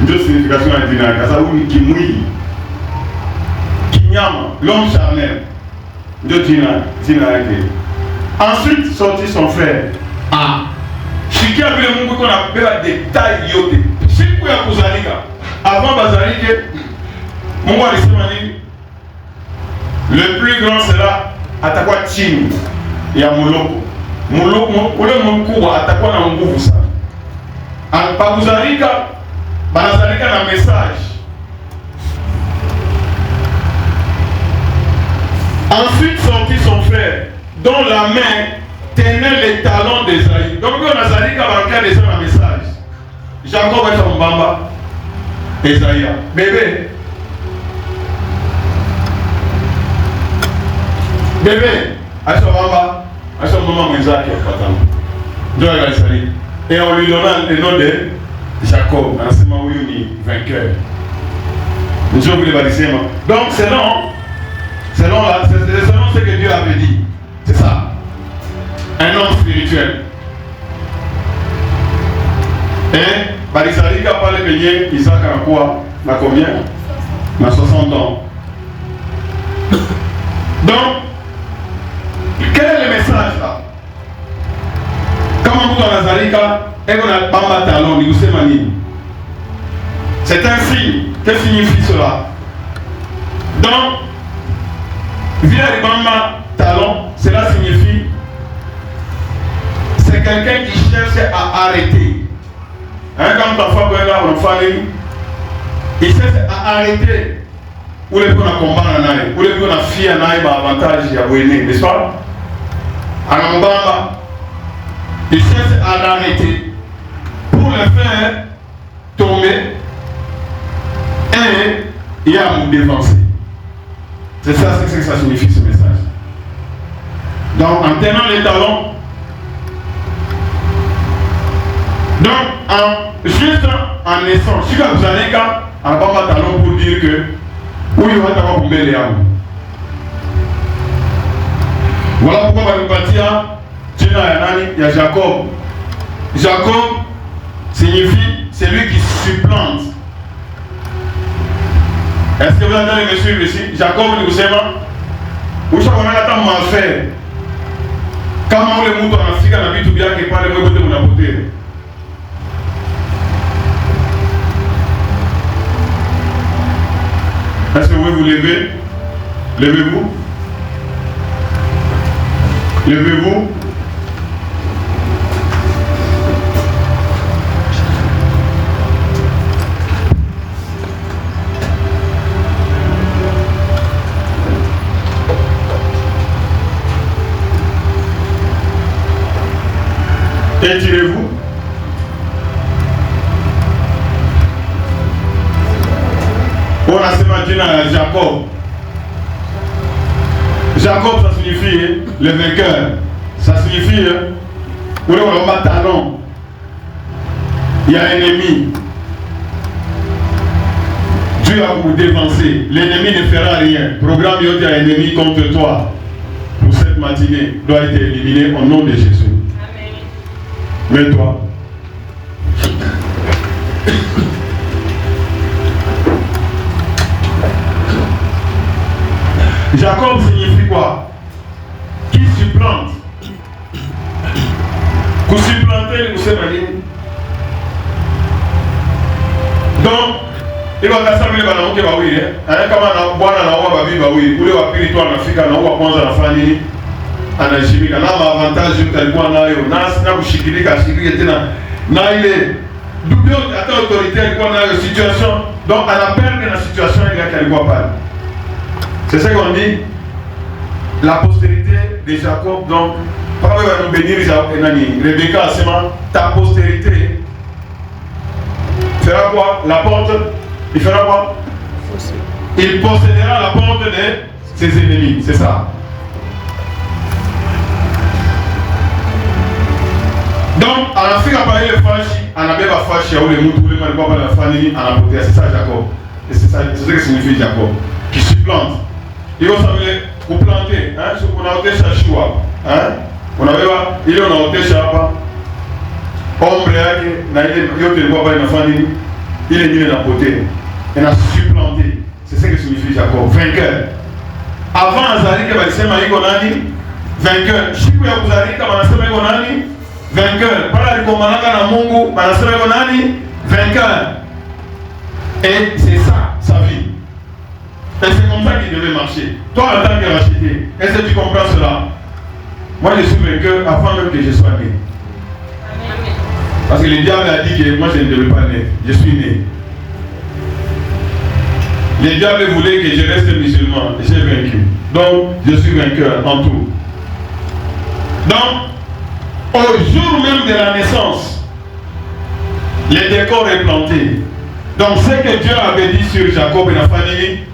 Dieu signification à Tina Kasaoui, Kimui, Kinyama, l'homme charnel. Dieu Tina Yaki. Ensuite, sortit son frère. Ah. Chiki avait le monde qu'on appelle des tailles yote. C'est quoi à Kuzalika? Avant Bazalike, mon gars, le plus grand sera Atakwa Chini. Il y a Moloko. Moloko, mon cours, Atakwa na nguvu sana. Pa Kuzalika, Bazalika na message. Ensuite sortit son frère, dont la main tenait les talons d'Esaïe. Donc, on a dit qu'il y a un message. Jacob est son bamba. Esaïe. Bébé. Bébé. À son bamba. À son maman, Isaac. Et on lui donna le nom de Jacob. En ce moment où il est vainqueur. Nous avons voulu baliser. Donc, selon ce que Dieu avait dit. C'est ça. Un homme spirituel. Et Balisari a parlé de Isaac en quoi? À combien? À 60 ans. Donc, quel est le message là? Comment vous en Nazarika et on a Bamba Talon, c'est un signe. Que signifie cela? Donc, via les Bamba Talon, cela signifie c'est quelqu'un qui cherche à arrêter. Hein, comme parfois, on fait, il cherche à arrêter. Ou les gens combattent en aïe, ou les gens fient en aïe, avantage à Bouéné, n'est-ce pas? À Nambamba, il cherche à l'arrêter pour le faire tomber et il y a à dévancer. C'est ça ce que ça signifie ce message. Donc, en tenant les talons, donc, juste en naissant, si vous avez un cas, on va pas talon pour dire que où il va avoir pour les âmes. Voilà pourquoi on va partir. Il y a Jacob. Jacob signifie celui qui supplante. Est-ce que vous entendez me suivre ici? Jacob, vous savez, où est-ce qu'on a attend mal faire? Comment les moutons en Afrique en habitent bien qui parlent de mon beauté? Est-ce que vous pouvez vous lever? Levez-vous. Levez-vous. Étirez-vous. On a ce matin à Jacob. Jacob, ça signifie le vainqueur. Ça signifie où on a talon. Il y a un ennemi. Dieu a vous dévancé. L'ennemi ne fera rien. Programme il y a un ennemi contre toi. Pour cette matinée, doit être éliminé au nom de Jésus. Amen. Mets-toi. Jacob signifie quoi? Qui supplante. Vous supplantez, vous savez. Donc, il va faire ça, il va nous dire, oui, hein, comme on a boire dans la voie, oui, vous voulez appeler toi en Afrique, on va prendre la famille, en Algérie, on a avantage, on a un chikiri, il est double autorité, on a une situation, donc à la perte de la situation, il y a quelqu'un qui parle. C'est ça qu'on dit, la postérité de Jacob, donc, par exemple, va nous bénir, Rebecca, c'est ta postérité fera quoi? La porte, il fera quoi? Il possédera la porte de ses ennemis, c'est ça. Donc, à la fin, on a parlé de Fachi, on a bien Fachi, où les moutons, les malbois, la famille, on a porté, c'est ça Jacob. Et c'est ça, c'est ce que signifie Jacob, qui supplante. Il va s'appeler kuplanter, unaotesha shua, unawewa ile unaotesha hapa ombre yake na ile yote ilikuwa pale inafanya nini? Ile nyingine inapotea, inasuplanter. C'est ce que signifie Jacob, vainqueur. Avant azalike walisema iko nani? Vainqueur. Siku ya kuzalika wanasema iko nani? Vainqueur. Pale alikomanaka na Mungu wanasema iko nani? Vainqueur. Et c'est ça sa vie. Et c'est comme ça qu'il devait marcher. Toi en tant que racheté, est-ce que tu comprends cela? Moi je suis vainqueur avant même que je sois né. Parce que le diable a dit que moi je ne devais pas naître. Je suis né. Le diable voulait que je reste musulman. J'ai vaincu. Donc je suis vainqueur en tout. Donc, au jour même de la naissance, le décor est planté. Donc ce que Dieu avait dit sur Jacob et la famille,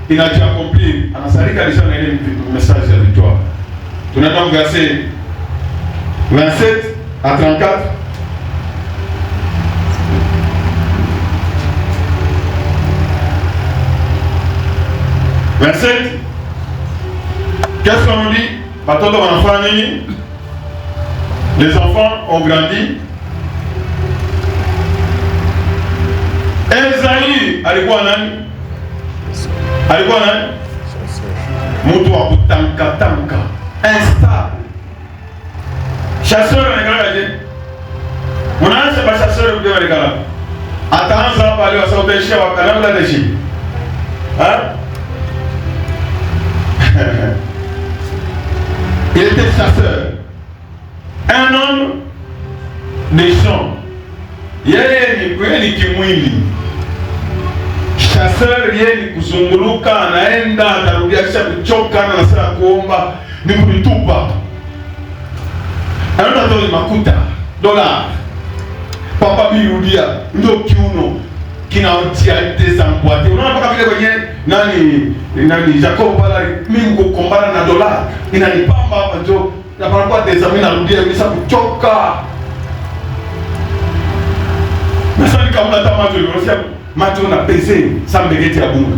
il a dû accomplir. Anasarika déjà un message de victoire. Nous avons verset 27 à 34. Qu'est-ce qu'on dit? Les enfants ont grandi. Esaïe alikuwa nani? Alikuwa nani? Mtu wa kutanka instable. Chasseur anakalaje? Unaanza ba chasseur kwa anakala. Ataanza hapa leo sautesha wakalanga deshi. Il était chasseur. Un homme des champs. Yeye ni kimwili. Chasseur yeye ni kuzunguluka, anaenda atarudia kisha kuchoka na anasema kuomba ni kunitupa. Anaenda toa makuta, dola. Papa birudia ndio kiuno kinaotia desamboate. Unaona mpaka vile kwenye nani Jacob pala mimi kukombana na dola inanipamba hapa njoo na panakuwa desamini narudia bisa kuchoka. Nasa nikamuna hata macho iliosia macho na pese sambegeti ya bunga.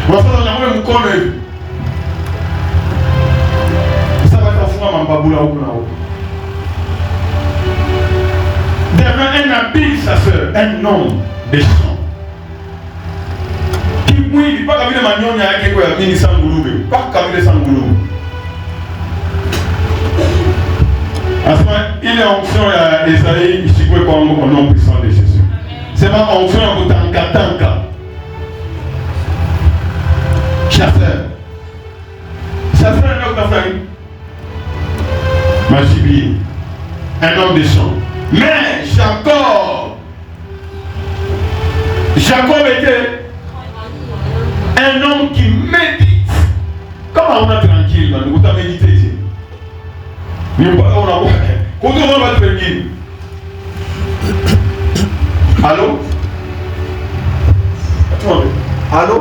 Wafata nyamule mkono hivi. Sasa watafunga mambabula huku na huku. Devant un habile chasseur, un homme de champ. Kimwili, paka vile manyonya yake kwa mini sangulube, paka vile sangulube. Asma, il est onction ya Esaïe, isikwe kwa Mungu au nom puissant de Jésus. C'est ma onction ya kutanka. Chasseur. Chasseur est notre famille. Machibier. Un homme de champ. Mais Jacob était un homme qui médite. Comment on a tranquille, on a médité ici. Mais on a comment on va tranquille. Allô? Attendez. Allô?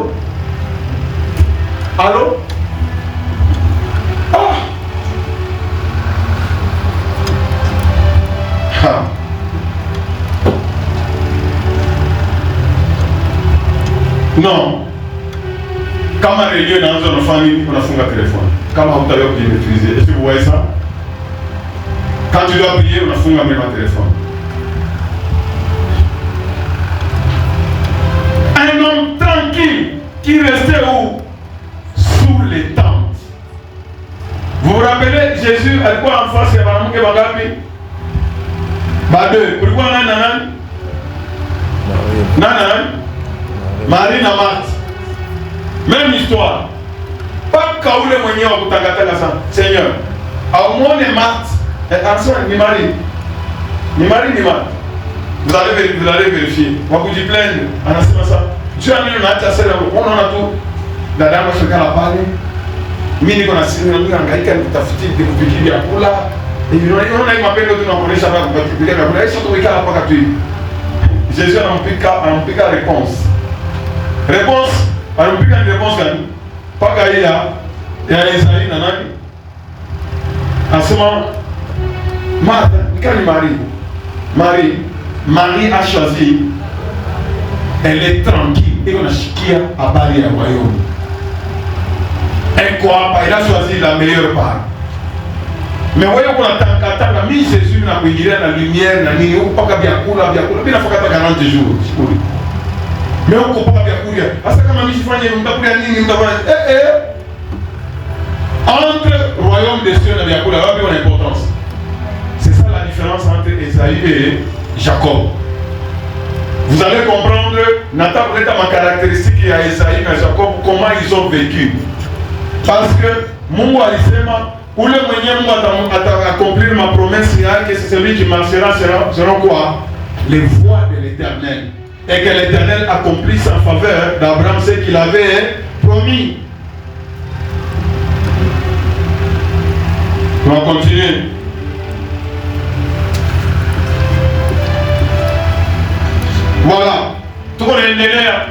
Allô? Ah! Non. Kama réunion inaanza unafanya nini? Unafunga téléphone. Kama hutaweza kujimaîtriser. Est-ce que vous voyez ça? Quand tu dois prier, unafunga même téléphone. Un homme tranquille qui restait où? Sous les tentes. Vous vous rappelez, Jésus alikuwa en face ya mwanamke wangapi? Bade, kulikuwa nani? Marie na Marthe. Même histoire. Pas kaule mwenyewe wa kutangatanga sana. Seigneur, aumone Marthe. Attention, ni Marie. Ni Marthe. Vous allez vérifier. Wakujiplaindre. Anasema ça. Dieu a mis une attache on a tout. Dada mshikana pale. Mimi niko na sisi naangaika nitafuti kupiki ya kula. Unaona hii mapendo tunakuonesha hapa kupiki ya kula. Hizo tumekaa hapa kati. Jésus anampika réponse. Réponse, anampika ni réponse gani? Paka hii ya Esaïe na nani? Asema Marthe, nikani Marie a choisi, elle est tranquille. iko nashikia habari ya royaume. Eko hapa, il a choisi la meilleure part. Mais wewe kuna tanka mimi Jésus na kuingilia na lumière na nini upaka vyakula bila fakata 40 jours sikuli. Mais uko paka vyakula. Sasa kama mimi sifanye mtakula nini mtafanya entre royaume des cieux na vyakula wapi kuna importance. C'est ça la différence entre Esaü et Jacob. Vous allez comprendre Nathan peut-être ma caractéristique à Esaü et Jacob comment ils ont vécu. Parce que Mungu alisema ule mwenye Mungu accomplir ma promesse yake, c'est celui qui marchera selon quoi? Les voies de l'Éternel. Et que l'Éternel accomplisse en faveur d'Abraham ce qu'il avait promis. On va continuer. Voilà. Tout le monde est derrière.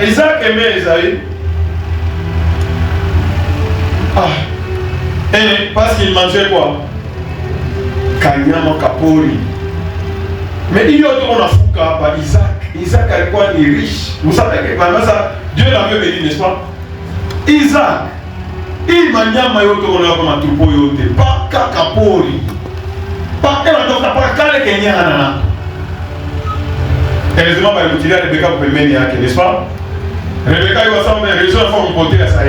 Isaac aimait Esaü. Et parce qu'il mangeait quoi? Kanyama kapori. Mais il y a tout le monde par Isaac. Isaac alikuwa ni riche. Vous savez que pendant ça, Dieu l'avait béni, n'est-ce pas? Isaac. Il manyama yote on a comme troupeau yote. Pas kapori. Pas elle donc pas kale Kenya nana. Heureusement par le tirer Rebecca pour mener yake, n'est-ce pas? Rebecca il va s'emmener réseau la forme porter à ça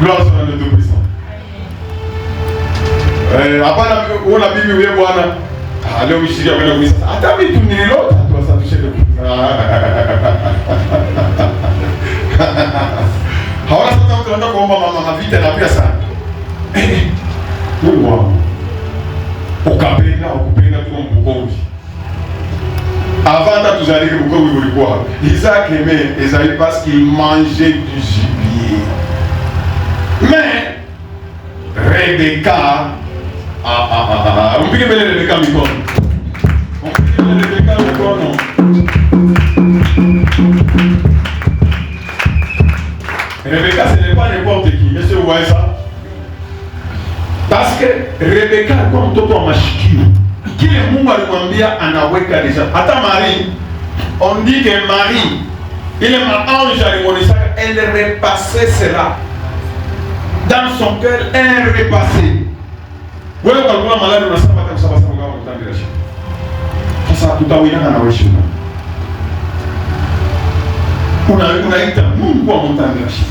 gloire soit à notre Tout-Puissant. Hapana uona bibi wewe bwana. Leo mshirika kwenda kuisa. Hata mimi tunililota tu sasa tushende. Hawana sasa tunaenda kuomba mama vita na pia sana. Mungu wangu. Ukapenda kwa mbukongi. Avant d'atuzali mbukongi ulikuwa. Isaac aimait Esaü parce qu'il mangeait du gibier. Mais Rebecca on peut que Rebecca mikono. On peut que Rebecca mikono. Rebecca ce n'est pas n'importe qui. Monsieur vous voyez ça? Parce que Rebecca comme mtoto wa mashikio. Kile Mungu alimwambia anaweka deja. Hata Marie, on dit que Marie, il est ange alimwonyesha, elle repassait cela. Dans son cœur, elle repassait. Wewe kwa malali unasema hata kusaba sana ngao mtandira shi. Sasa tutawina na wewe shi. Unaita Mungu wa mtandira shi.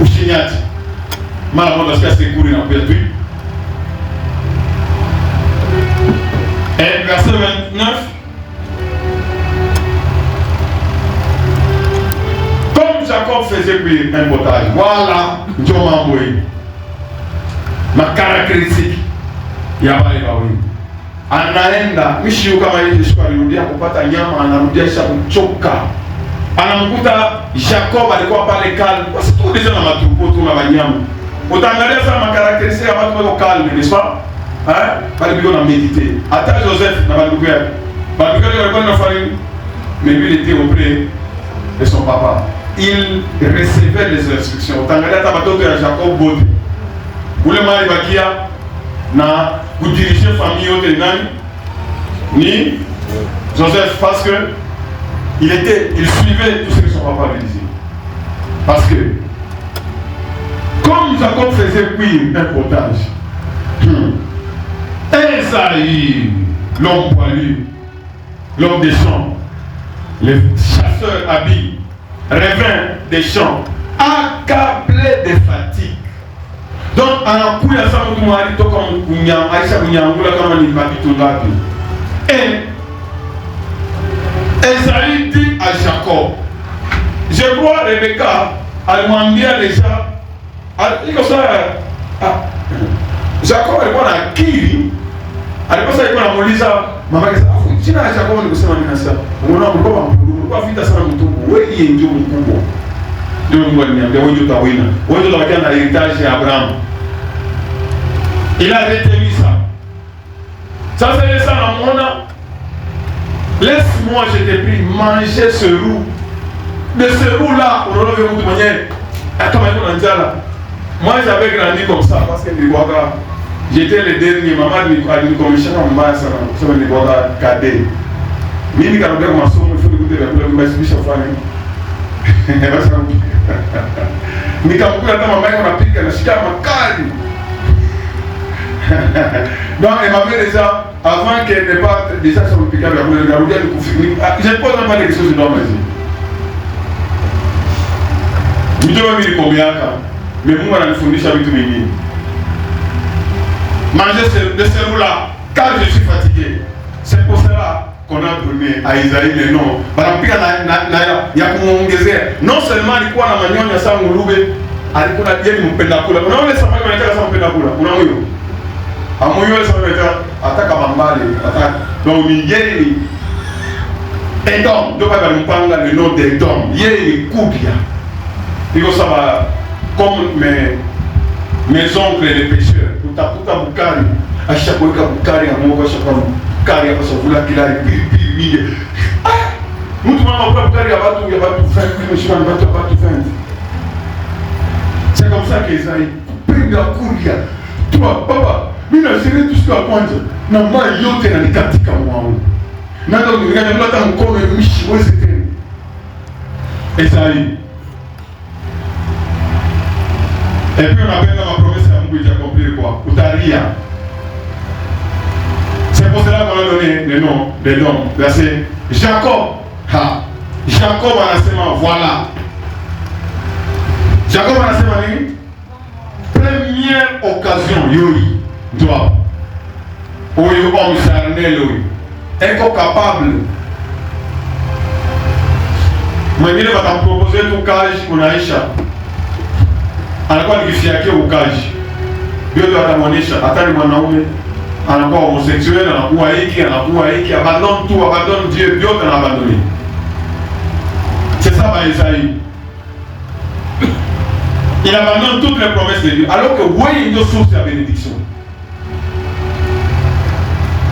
Ushinyati. Mara moja sikia sekuri na pia tu. Et verset 29. Comme Jacob faisait cuire un potage. Voilà, ndio mambo hii. Ma caractéristique ya wale wawili. Anaenda mishiu kama hivi siku alirudia kupata nyama, anarudia kisha kuchoka. Anamkuta Jacob alikuwa pale calme. Basi tu déjà na matupo tu na wanyama. Utaangalia sana ma caractéristique ya watu wako calme, n'est-ce pas? Bali biko na méditer. Ata Joseph na bali biko. Bali biko alikuwa na famille. Mais lui il était auprès de son papa. Il recevait les instructions. Utaangalia hata watoto ya Jacob bote. Ule mali bakia na kudirige famille yote nani? Ni Joseph parce que il suivait tout ce que son papa lui disait. Parce que comme Jacob faisait cuire un potage, Esaü, l'homme poilu, l'homme des champs, les chasseurs habiles, revint des champs, accablé de fatigue. Donc, anakuya sana mtu mwali toka aisha kunyangula kama ni mabitu ngapi. Et Esaü dit à Jacob, je crois Rebecca alimwambia déjà, iko saa Jacob alikuwa na akili, alikuwa anamuuliza mamake sasa, jina la Jacob ni kusema nini sasa? Unaona mlikuwa vita sana mtupu, wewe ndiye ndio mkubwa. Ndio Mungu aliniambia wewe ndio utawina. Wewe ndio utakuwa na heritage ya Abraham. Il a retenu ça. Ça c'est ça namuona. Laisse-moi je te prie manger ce roux. De ce roux là, unaona vile mtu mwenyewe kama yuko na njala. Moi j'avais grandi comme ça parce que nilikuwa j'étais le dernier. Maman alinikomesha mbaya sana kusema nilikuwa kade. Mimi karudia kwa masomo ifu nikute vyakula vibasibisha fulani. Basi nikamkuta hata mama yake anapika na shika makali. Donc elle m'avait déjà, avant qu'elle n'ait pas déjà sur le piquant, elle a voulu confirmer. Je ne pose pas des questions, je dois me dire. Mtu mimi nikomeaka, mais Mungu ananifundisha vitu vingine. Manger de celle-là, quand je suis fatigué, c'est pour cela qu'on a donné à Isaïe le nom. Banapika ya kumuongezea. Non seulement alikuwa na manyonya sana ngulube, alikuwa yeye mpenda kula. Unaona samaki wanataka sana mpenda kula. Unaona amoyo sana ataka mambali, ataka. Donc ni yeye ni Edom, ndio baba mpanga le nom d'Edom. Yeye ni kubia. Iko sawa comme mes oncles les pêcheurs. Utakuta bukari, ashakuweka bukari ya Mungu, ashakuwa bukari ya kusavula kila pilipili mingi. Mtu mama kwa bukari ya watu 20, mshima ni watu 20. C'est comme ça qu'Esaïe pinga kuria. Toi papa, mimi na siri tusiku ya kwanza na mali yote na nikatika mwangu. Ndio ningana hata mkono mshiweze tena. Esaïe. Et puis on appelle ma promesse à Mungu qui accomplir quoi? Utaria. C'est pour cela qu'on a donné le nom des noms. Verset Jacob. Jacob anasema voilà. Jacob anasema nini? Première occasion yoi. Toi. Oyo homme charnel yoi. Eko capable. Mwingine watampropose tu kazi unaisha. Anakuwa nikifiakia ukaji. Ndio atamwonyesha hata ni mwanaume anakuwa homosexuel, anakuwa hiki, abandonne tout, abandonne Dieu, Dieu t'a abandonné. C'est ça Isaïe. Il abandonne toutes les promesses de Dieu. Alors que oui, il y a une source de bénédiction.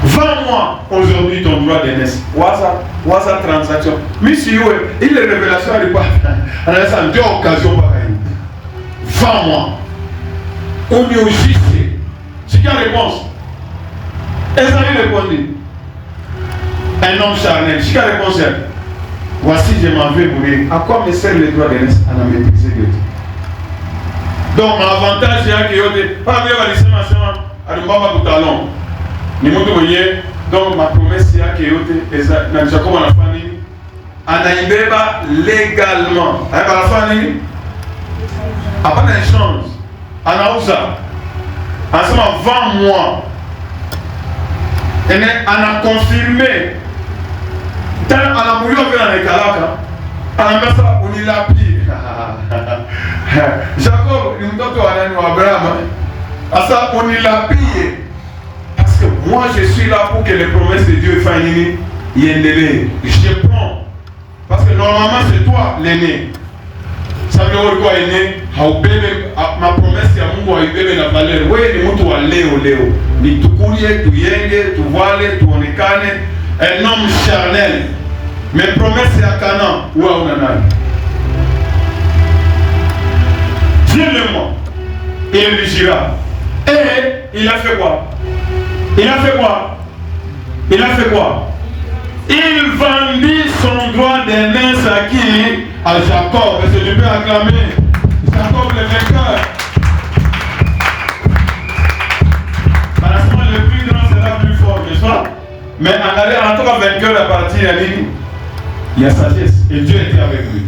20 mois aujourd'hui ton droit d'aînesse. Wasa transaction. Mais si il est révélation à l'époque. Alors ça deux occasions pareilles. 20 mois. On est au juste. C'est quelle réponse? Esaïe répondit. Un homme charnel. C'est quelle réponse? Voici, je m'en vais mourir. À quoi me sert le droit d'aînesse à la maîtriser Dieu? Donc, l'avantage c'est que pas bien va laisser ma soeur à le baba du talon. Ni mtu mwenye. Donc, ma promesse c'est que na Jacob anafanya nini? Anaibeba légalement. Anafanya nini? Hapana échange. Anauza. Anasema 20 mois. Ana confirmé. Tena anamuyo vile anakalaka. Anambasa unilapi. Jacob ni mtoto wa nani wa Abraham. Asa unilapie. Parce que moi je suis là pour que les promesses de Dieu fassent nini? Yendele. Je prends. Parce que normalement c'est toi l'aîné. Ça veut dire quoi aîné? Haubebe ma promesse ya Mungu haibebe na valeur. Wewe ni mtu wa leo. Ni tukulie, tuyenge, tuwale, tuonekane. Un homme charnel. Mes promesses ya Canaan, wewe una nani? Dis-le-moi. Et il lui dira. Et il a fait quoi? Il vendit son droit d'aînesse à qui? À Jacob. Et c'est lui peut acclamer. Jacob le vainqueur. Malheureusement, le plus grand sera plus fort, n'est-ce pas? Mais en tant que vainqueur à partir de l'île, il y a sagesse. Et Dieu était avec lui.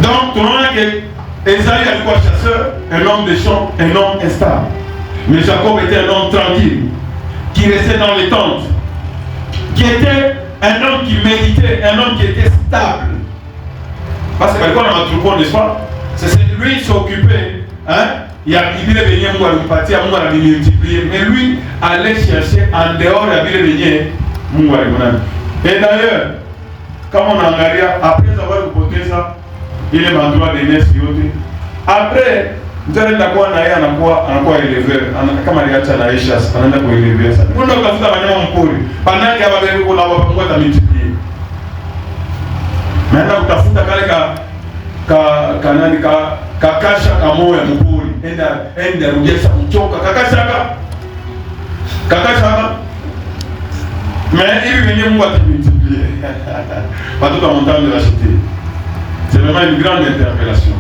Donc, tu vois que Esaïe a quoi chasseur? Un homme de champ, un homme instable. Mais Jacob était un homme tranquille, qui restait dans les tentes, qui était un homme qui méditait, un homme qui était stable. Parce que quand on a un troupeau, n'est-ce pas? C'est lui qui s'occupait. Il devait venir à l'empathie, à multiplier. Mais lui allait chercher en dehors de venir. Et d'ailleurs, comme on a regardé, après avoir reporté ça, il est en droit d'aînesse. Après, nous allons anakuwa éleveur, kama aliacha na Ishas, anaenda kuelevea sana. Mungu akafuta wanyama mpori. Pendant qu'il y avait beaucoup là-bas, Mungu atamultiplier. Naenda kutafuta kale kanani kasha kamoya mpori. enda rugesa kuchoka kakashaka. Mais il venait Mungu multiplier. Pas tout en montant de l'acheter. C'est vraiment une grande interpellation.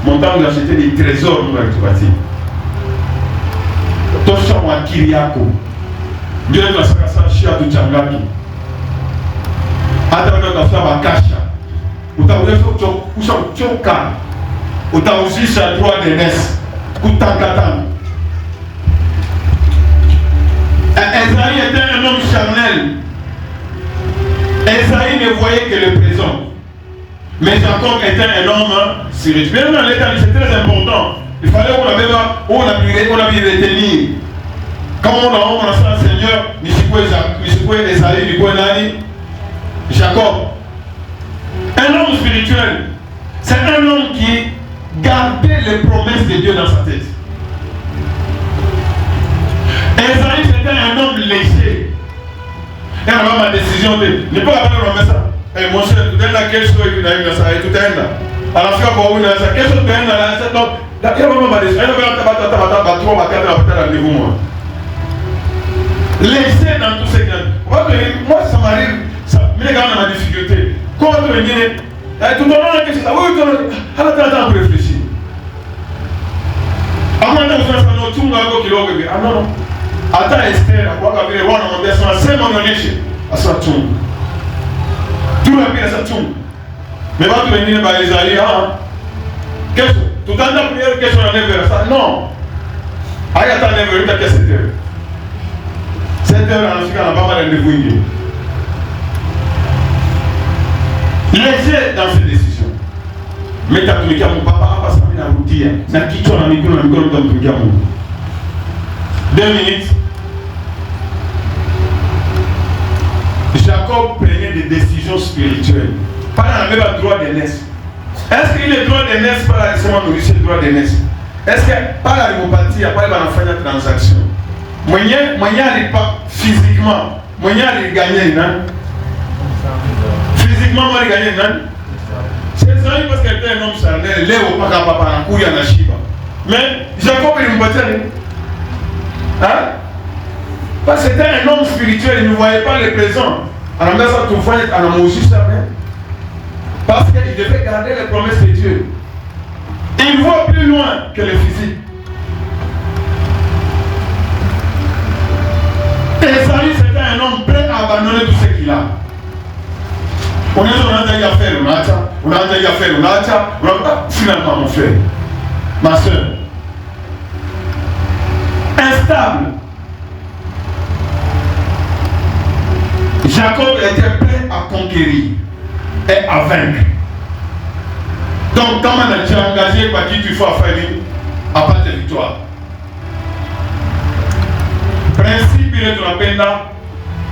Montant de l'acheter des trésors nous avec tout bâti. Tosha wa Kiriako. Dieu nous a fait chia du Changaki. Hata watu wa bakasha. Utaweza kuchoka. Utauzisha droit de naissance. Kutakatana. Esaïe était un homme charnel. Esaïe ne voyait que le présent. Mais Jacob était un homme spirituel. Bien dans l'état, c'est très important. Il fallait qu'on a pu retenir. Quand on a fait un Seigneur, Nisikoue Esaïe, Nisikoue Nani, Jacob. Un homme spirituel. C'est un homme qui gardait les promesses de Dieu dans sa tête. Esaïe c'était un homme léger. Et alors ma décision de ne pas avoir le ça. Et mon cher, tout est là, quelque chose qui n'a eu ça, et tout est là. Alors je vais vous dire ça, quelque chose qui est là, c'est donc. Il y a vraiment ma décision. Il y a vraiment rendez-vous moi. Léger dans tout ce qui est. Moi ça m'arrive, mais les gars on a ma difficulté. Comment tu veux dire, tout le monde a quelque chose. Oui, attends, réfléchir. Avant de faire ça, nous avons tout le monde. Ah non. Ata Esther, wakabile wana mwambia sema nionyeshe asatum. Tuna pia satum. Mais watu wengine ba Isaïe kesho tutaanza prière kesho na 9h ça non. Haya ta 9h itakia 7h. 7h anafika na baba na rendez-vous ingine. Léger dans ses décisions. Mais tatumikia Mungu papa hapa sasa mimi narudia na kichwa na mikono tutamtumikia Mungu. 2 minutes. Jacob prenait des décisions spirituelles. Pas dans le même droit d'aînesse. Est-ce qu'il est droit d'aînesse par la laissement nourriture droit d'aînesse? Est-ce que par la rémopathie, il n'y a pas de transaction? Moyen n'est pas physiquement. Moyen est gagné, non? Physiquement, moi, il gagné, non? C'est ça parce qu'elle était un homme charnel. Léo, pas papa, un couille en Achiba. Mais Jacob est une bataille. Hein? Parce que c'était un homme spirituel, il ne voyait pas le présent. Alors, ça, tout le monde a mangé ça même. Parce qu'il devait garder les promesses de Dieu. Il voit plus loin que le physique. Esaïe, c'était un homme prêt à abandonner tout ce qu'il a. On a déjà fait, on a déjà fait, finalement, mon frère, ma soeur, instable. Jacob était prêt à conquérir et à vaincre. Donc, quand on a déjà engagé par qui tu faut faire à part de victoire. Principe il est de la peine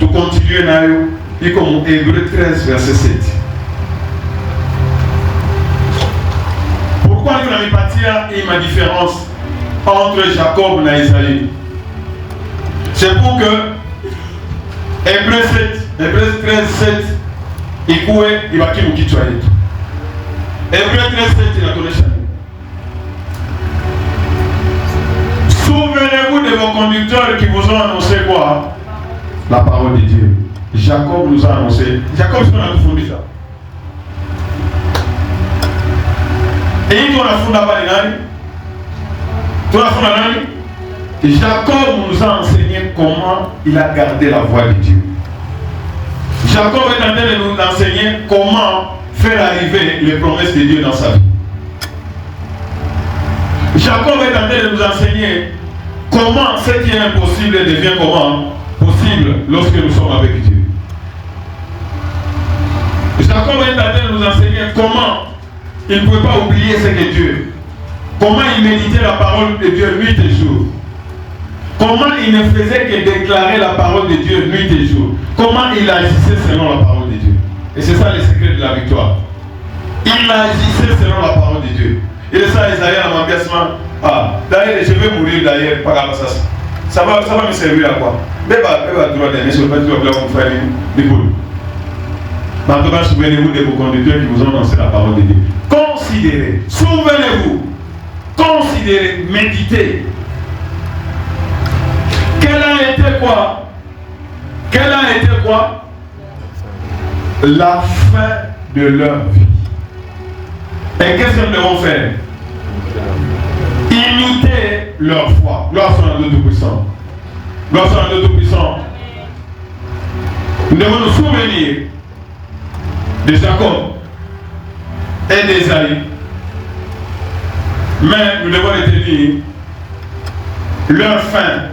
de continuer naïo, et comme Hébreux 13, verset 7. Pourquoi nous n'avons pas tiré ma différence entre Jacob et Esaïe? C'est pour que Hébreux 13, 7, il va qui nous quitter. Hébreux 13, 7, il a donné chaîne. Souvenez-vous de vos conducteurs qui vous ont annoncé quoi? La parole de Dieu. Jacob nous a annoncé. Jacob, c'est ce qu'on a tout fondé ça. Et il doit la fondre pas les nani. Tu la fondre nani. Jacob nous a enseigné comment il a gardé la voie de Dieu. Jacob est en train de nous enseigner comment faire arriver les promesses de Dieu dans sa vie. Jacob est en train de nous enseigner comment ce qui est impossible devient comment possible lorsque nous sommes avec Dieu. Jacob est en train de nous enseigner comment il ne pouvait pas oublier ce que Dieu. Comment il méditait la parole de Dieu nuit et jour. Comment il ne faisait que déclarer la parole de Dieu nuit et jour. Comment il agissait selon la parole de Dieu. Et c'est ça le secret de la victoire. Il agissait selon la parole de Dieu. Et ça, Isaïe a m'empiècement. D'ailleurs, je vais mourir d'ailleurs par rapport à ça. Ça va me servir à quoi? Mais droit d'aînesse, je ne vais pas dire que vous faites des boules. Mais en tout cas, souvenez-vous de vos conducteurs qui vous ont annoncé la parole de Dieu. Considérez, souvenez-vous, quand considérer, méditer. Quelle a été quoi? Quelle a été quoi? La fin de leur vie. Et qu'est-ce que nous devons faire? Imiter leur foi. Gloire soit à Dieu Tout-Puissant. Gloire soit à Dieu Tout-Puissant. Nous devons nous souvenir de Jacob et d'Ésaïe. Mais nous devons retenir leur fin.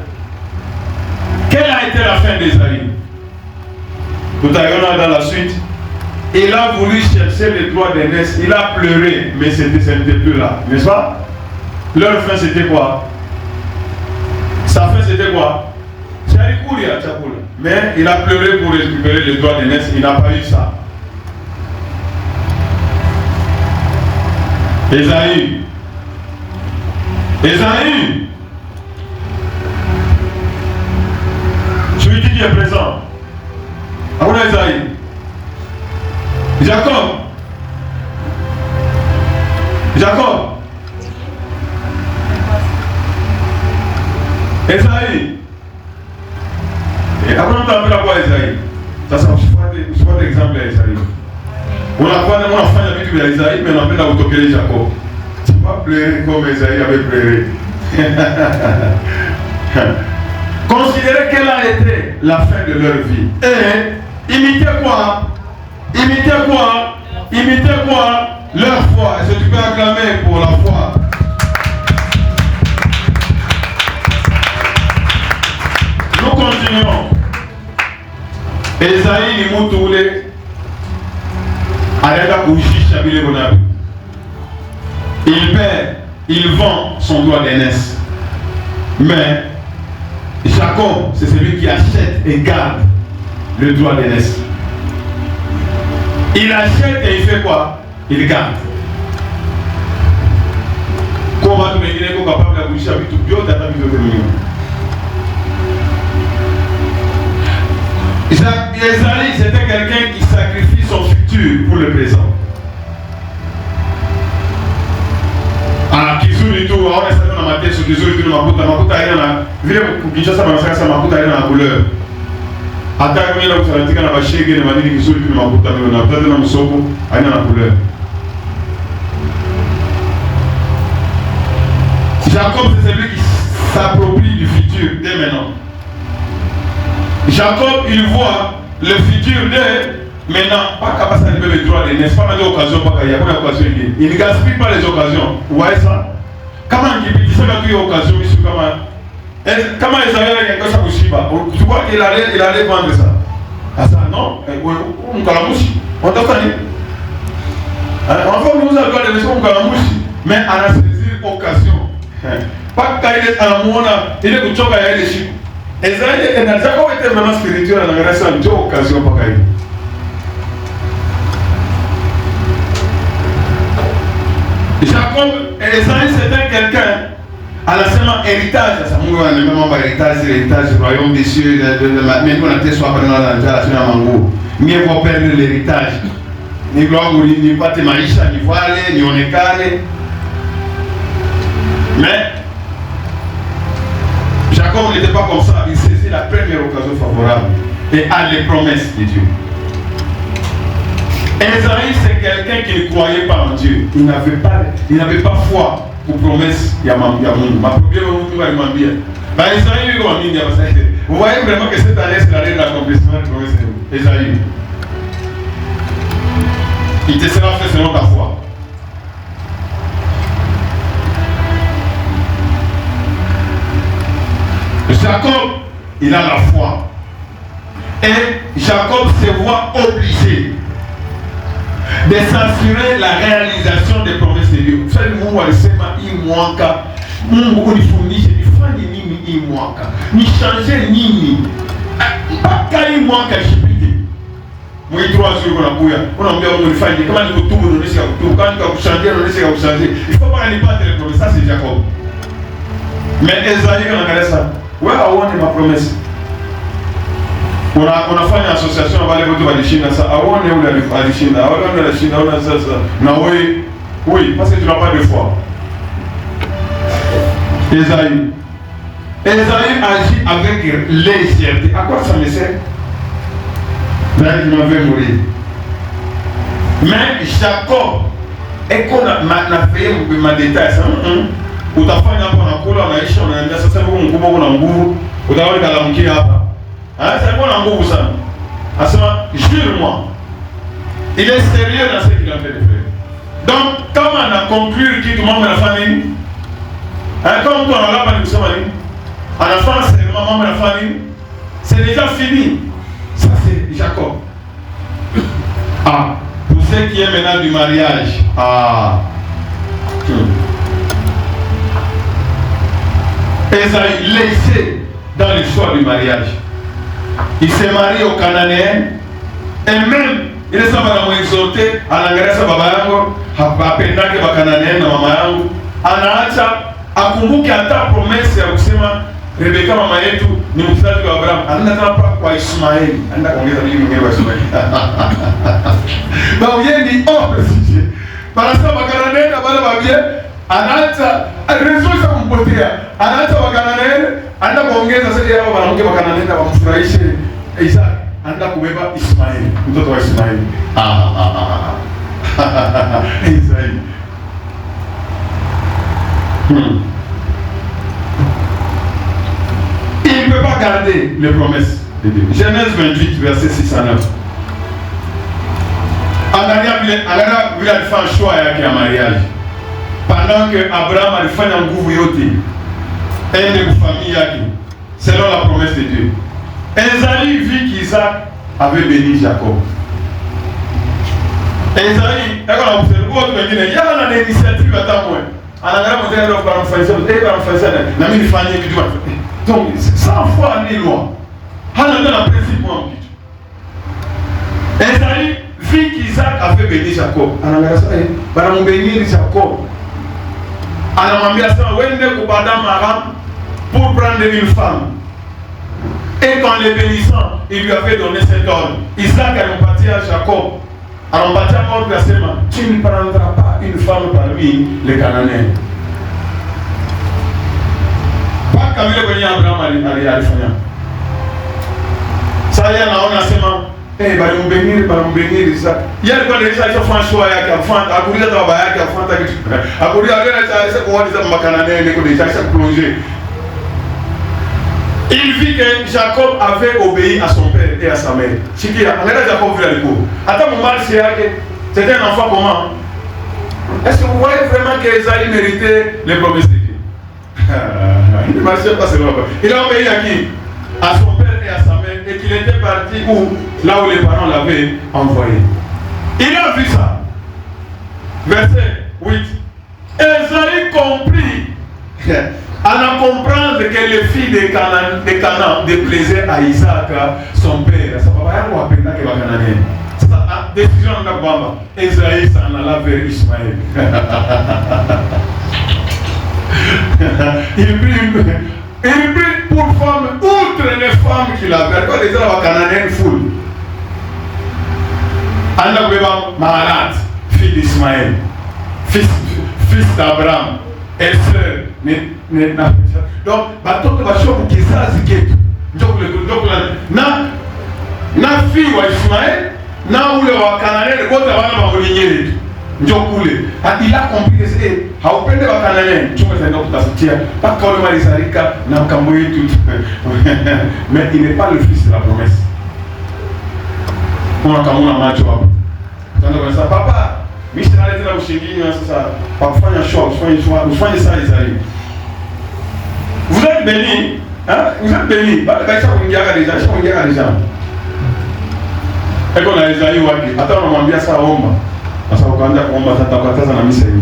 Quelle a été la fin d'Ésaïe? Tout à l'heure dans la suite, il a voulu chercher les droits d'aînesse, il a pleuré, mais ce n'était plus là, n'est-ce pas? Leur fin c'était quoi? Sa fin c'était quoi? Mais il a pleuré pour récupérer les droits d'aînesse, il n'a pas eu ça. Ésaïe. Ésaïe. Je lui dis qu'il est présent. Ah oui, Ésaïe. Jacob. Jacob. Ésaïe. Et après on t'appelle à quoi Ésaïe? Ça c'est un exemple à Ésaïe. On a fait l'habitude à Ésaïe, mais on appelle à autoquer Jacob. Tu ne vas pas pleurer comme Ésaïe avait pleuré. Considérez quelle a été la fin de leur vie. Et imitez quoi? Imitez quoi? Imitez quoi? Leur foi. Est-ce que tu peux acclamer pour la foi? Nous continuons. Esaïe ni mutoule arrêta kushi chabile bonabi. Il perd, il vend son droit d'aînesse. Mais Jacob, c'est celui qui achète et garde le droit d'aînesse. Il achète et il fait quoi? Il garde. Comment tu me dis que capable de coucher avec tout bio, tu as pas vu Esaïe, c'était quelqu'un qui sacrifie son futur pour le présent. Ah, Kizuri tout, on est dans ma tête sur Kizuri tout, Makuta est dans la. Vile Kinshasa, Makuta est dans la couleur. Attaque, il y a un petit peu de bachèque, il y a un petit peu de Makuta, il y a un petit peu de Moussoko, il y a dans la couleur. Jacob, c'est celui qui s'approprie du futur dès maintenant. Jacob, il voit le futur de maintenant, pas capable de lever le droit d'aînesse, pas mal d'occasions, il y a pas d'occasion. Il ne gaspille pas les occasions. Vous voyez ça? Comment il dit ça quand il y a occasion, comment les amis ont quelque chose pour tu vois qu'il allait vendre ça? Ah ça, non? On a la mouche. On doit connaître. En fait, nous avons le droit de la mouche, mais à la saisir occasion. Pas quand il est à la moine, il est pour choquer à les chiffres. Esaïe, Jacob était vraiment spirituel dans la relation, il y a occasion pour qu'il. Jacob, Esaïe c'était quelqu'un à la seulement héritage, ça nous a même pas héritage du royaume des cieux, mais nous on a été soit pendant la relation à Mango. Mieux vaut perdre l'héritage. Ni gloire, ni pas te maïcha, ni voile, ni on est calé. Mais Jacob n'était pas comme ça, il saisit la première occasion favorable et a les promesses de Dieu. Esaïe, c'est quelqu'un qui ne croyait pas en Dieu. Il n'avait pas foi pour promesse. Il y a mon ma problème, on bien. Esaïe, vous voyez vraiment que cette année, c'est l'année de l'accomplissement de la promesse de Dieu. Esaïe. Il te sera fait selon ta foi. Jacob, il a la foi. Et Jacob se voit obligé de s'assurer la réalisation des promesses de Dieu. Vous savez, Mungu alisema imwaka, Mungu unifundishe nifanye nini imwaka, nishange nini, mpaka imwaka ishipite. Mwi 3 jours unakuya, unaambia Mungu nifanye, kama ni kutubu unaonesha kutubu, kama ni kukushangia unaonesha kukushangia. Il faut pas nipate les promesses, ça c'est Jacob. Mais Esaïe anaangalia ça. Ouais, aone ma promesse. Unafanya association wale wote walishinda sasa. Aone ule alishinda. Wale alishinda ona sasa. Na wewe, oui, parce que tu n'as pas de foi. Esaïe. Esaïe agit avec légèreté. À quoi ça me sert? Là, il m'avait mourir. Mais Jacob, et qu'on a fait ma détail, ça, utafanya hapo nakula unaisha unaenda sasa huko mkubwa una nguvu utaona kalamkia hapa. Sasa kuna nguvu sana. Asema jure-moi. Il est sérieux dans ce qu'il a fait de faire. Donc kama ana conclure kitu mambo yanafanya nini? Kama mtu analapa ni kusema nini? Anafanya seulement mambo yanafanya nini? C'est déjà fini. Ça c'est Jacob. Pour ceux qui aiment maintenant du mariage. Esaïe laissé dans le choix du mariage. Il s'est marié au Cananéen et même il est savant exhorté anaangalia baba yangu hapendake ba Cananéen na mama yangu anaacha akumbuke hata promesse ya kusema Rebeka mama yetu ni mzazi wa Abraham anaenda hapa kwa Ismaeli anaenda kuongeza nini mwingine wa Ismaeli ba uyendi parasa ba Cananéen na bale babie anaacha resource kumpotea anaacha wa Cananéen anaenda kuongeza sasa yao wanamke wa Cananéen wamfurahishe Isaac anaenda kubeba Ismaeli mtoto wa Ismaeli Isaïe. Il ne peut pas garder les promesses de Dieu. Genèse 28, verset 6 à 9. Angalia vile alifanya choix yake ya mariage. Pendant que Abraham alifanya nguvu yote ende kufamia yake selon la promesse de Dieu. Esaïe vit qu'Isaac avait béni Jacob. Esaïe, eko na mselu watu wengine yana na initiative hata mwe. Anaangalia mzee ndio kwa mfanyisha na mimi nifanye kitu. Donc, sans foi ni loi. Hana ndio na principe wa kitu. Esaïe vit qu'Isaac avait béni Jacob. Anaangalia sasa bana mbeni Jacob. Anamwambia sasa wende kubada Aram pour prendre une femme. Et quand les bénissant, il lui avait donné cet ordre. Isaac a reparti à Jacob. A reparti à mort versement. Tu ne prendras pas une femme parmi les Cananéens. Pas comme le premier Abraham alifanya. Ça y est, on a sema. Balimbenir Isaac. Yeye alikuwa analisha alifanya choix yake, afanya akulia baba yake, afanya kitu. Akulia leo anaacha kuona makanane niko déjà plongé. Il vit que Jacob avait obéi à son père et à sa mère. Chikia, regarde Jacob vu le coup. Attends mon mal c'est que c'était un enfant comment? Est-ce que vous voyez vraiment que Esaïe méritait les promesses de Dieu? Il ne marchait pas seulement. Il a obéi à qui? À son père et à sa mère, et qu'il était parti où? Là où les parents l'avaient envoyé. Il a vu ça. Verset 8. Esaïe comprit. À comprendre que les filles de Canaan déplaisaient à Isaac, son père. Ça va pas appeler que va Cananéen. C'est la décision de Bamba. Esaïe s'en alla vers Ismaël. Il prit pour femme, outre les femmes qu'il avait. Quand les gens va Cananéen full. Anna Beba Mahalat, fille d'Ismaël, fils d'Abraham, et sœur. Donc, batoto bashoku kizazi ketu na fille wa Ismaël na ule wa Cananéen wote wana mamulinyele ndio kule. Il a compris que c'est haupende wa Cananéen chunga tena kutafutia mpaka wale walizalika na mkambo yetu. Mais il n'est pas le fils de la promesse. On kamuna macho hapo. Tanda kwa sababu papa mimi sinaleta na ushingini sasa kwa kufanya show, ufanye saa Isaïe. Vous êtes bénis, hein? Vous êtes bénis. Baisha kuingia déjà. Eko na Isaïe wapi? Hata unamwambia saa omba. Sasa ukaanza kuomba sasa ukataza na misa hiyo.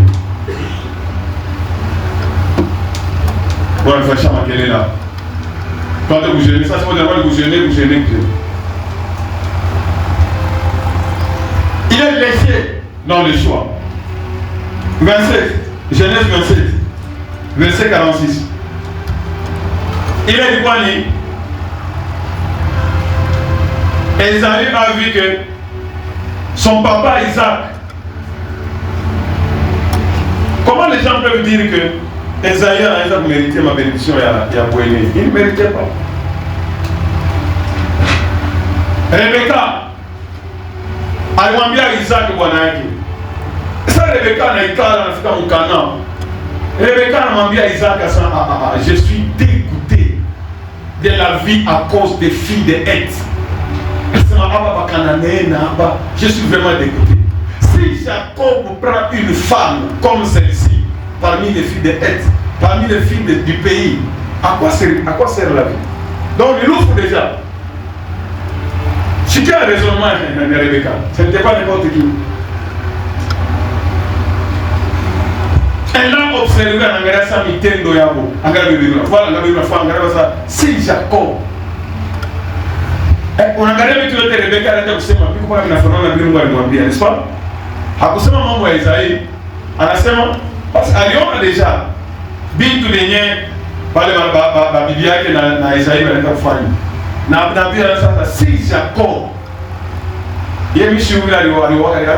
Bwana fasha makelele là. Quand vous gênez, ça c'est vous gênez. Il est laissé dans le choix. 27, Genèse 27, verset 46. Il est du panier. Esaïe a vu que son papa Isaac. Comment les gens peuvent dire que Esaïe anaweza kumeritia mabenediction ya Bweni. Il ne méritait pas. Rebeka alimwambia Isaki bwana yake. Sasa Rebeka anaikala anafika mkana. Rebeka anamwambia Isaki sasa, je suis dégoûté de la vie à cause des filles de Heth. Je suis vraiment dégoûté. Si Jacob prend une femme comme celle-ci, parmi les filles de Heth, parmi les filles du pays, à quoi sert la vie? Donc il ouvre déjà. Si tu as un raisonnement, Rebecca, ce n'était pas n'importe qui. Elle a observé en regardant sa mitendo yabo. Voilà, si Jacob. Unaangalia vitu vyote Rebeka anataka kusema vipi kwa vinafanana na vile Mungu alimwambia, n'est-ce pas? Hakusema mambo ya Isaia. Anasema basi aliona deja vitu vyenye pale bibi yake na Isaia wanataka kufanya. Na nabii anasema si Jacob. Yeye mshuhuda alikuwa deja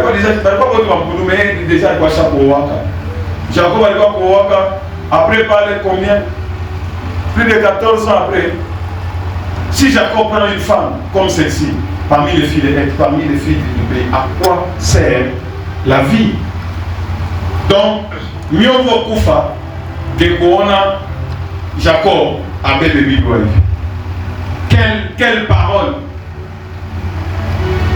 alikuwa wote wamkudume deja kwa shapo waka. Jacob alikuwa kuoka après pale combien? Plus de 14 ans après. Si Jacob prend une femme comme celle-ci, parmi les filles de Heth, parmi les filles du pays, à quoi sert la vie? Donc, mieux vaut Koufa que Koona Jacob a bébé Bidouaï. Quelle parole!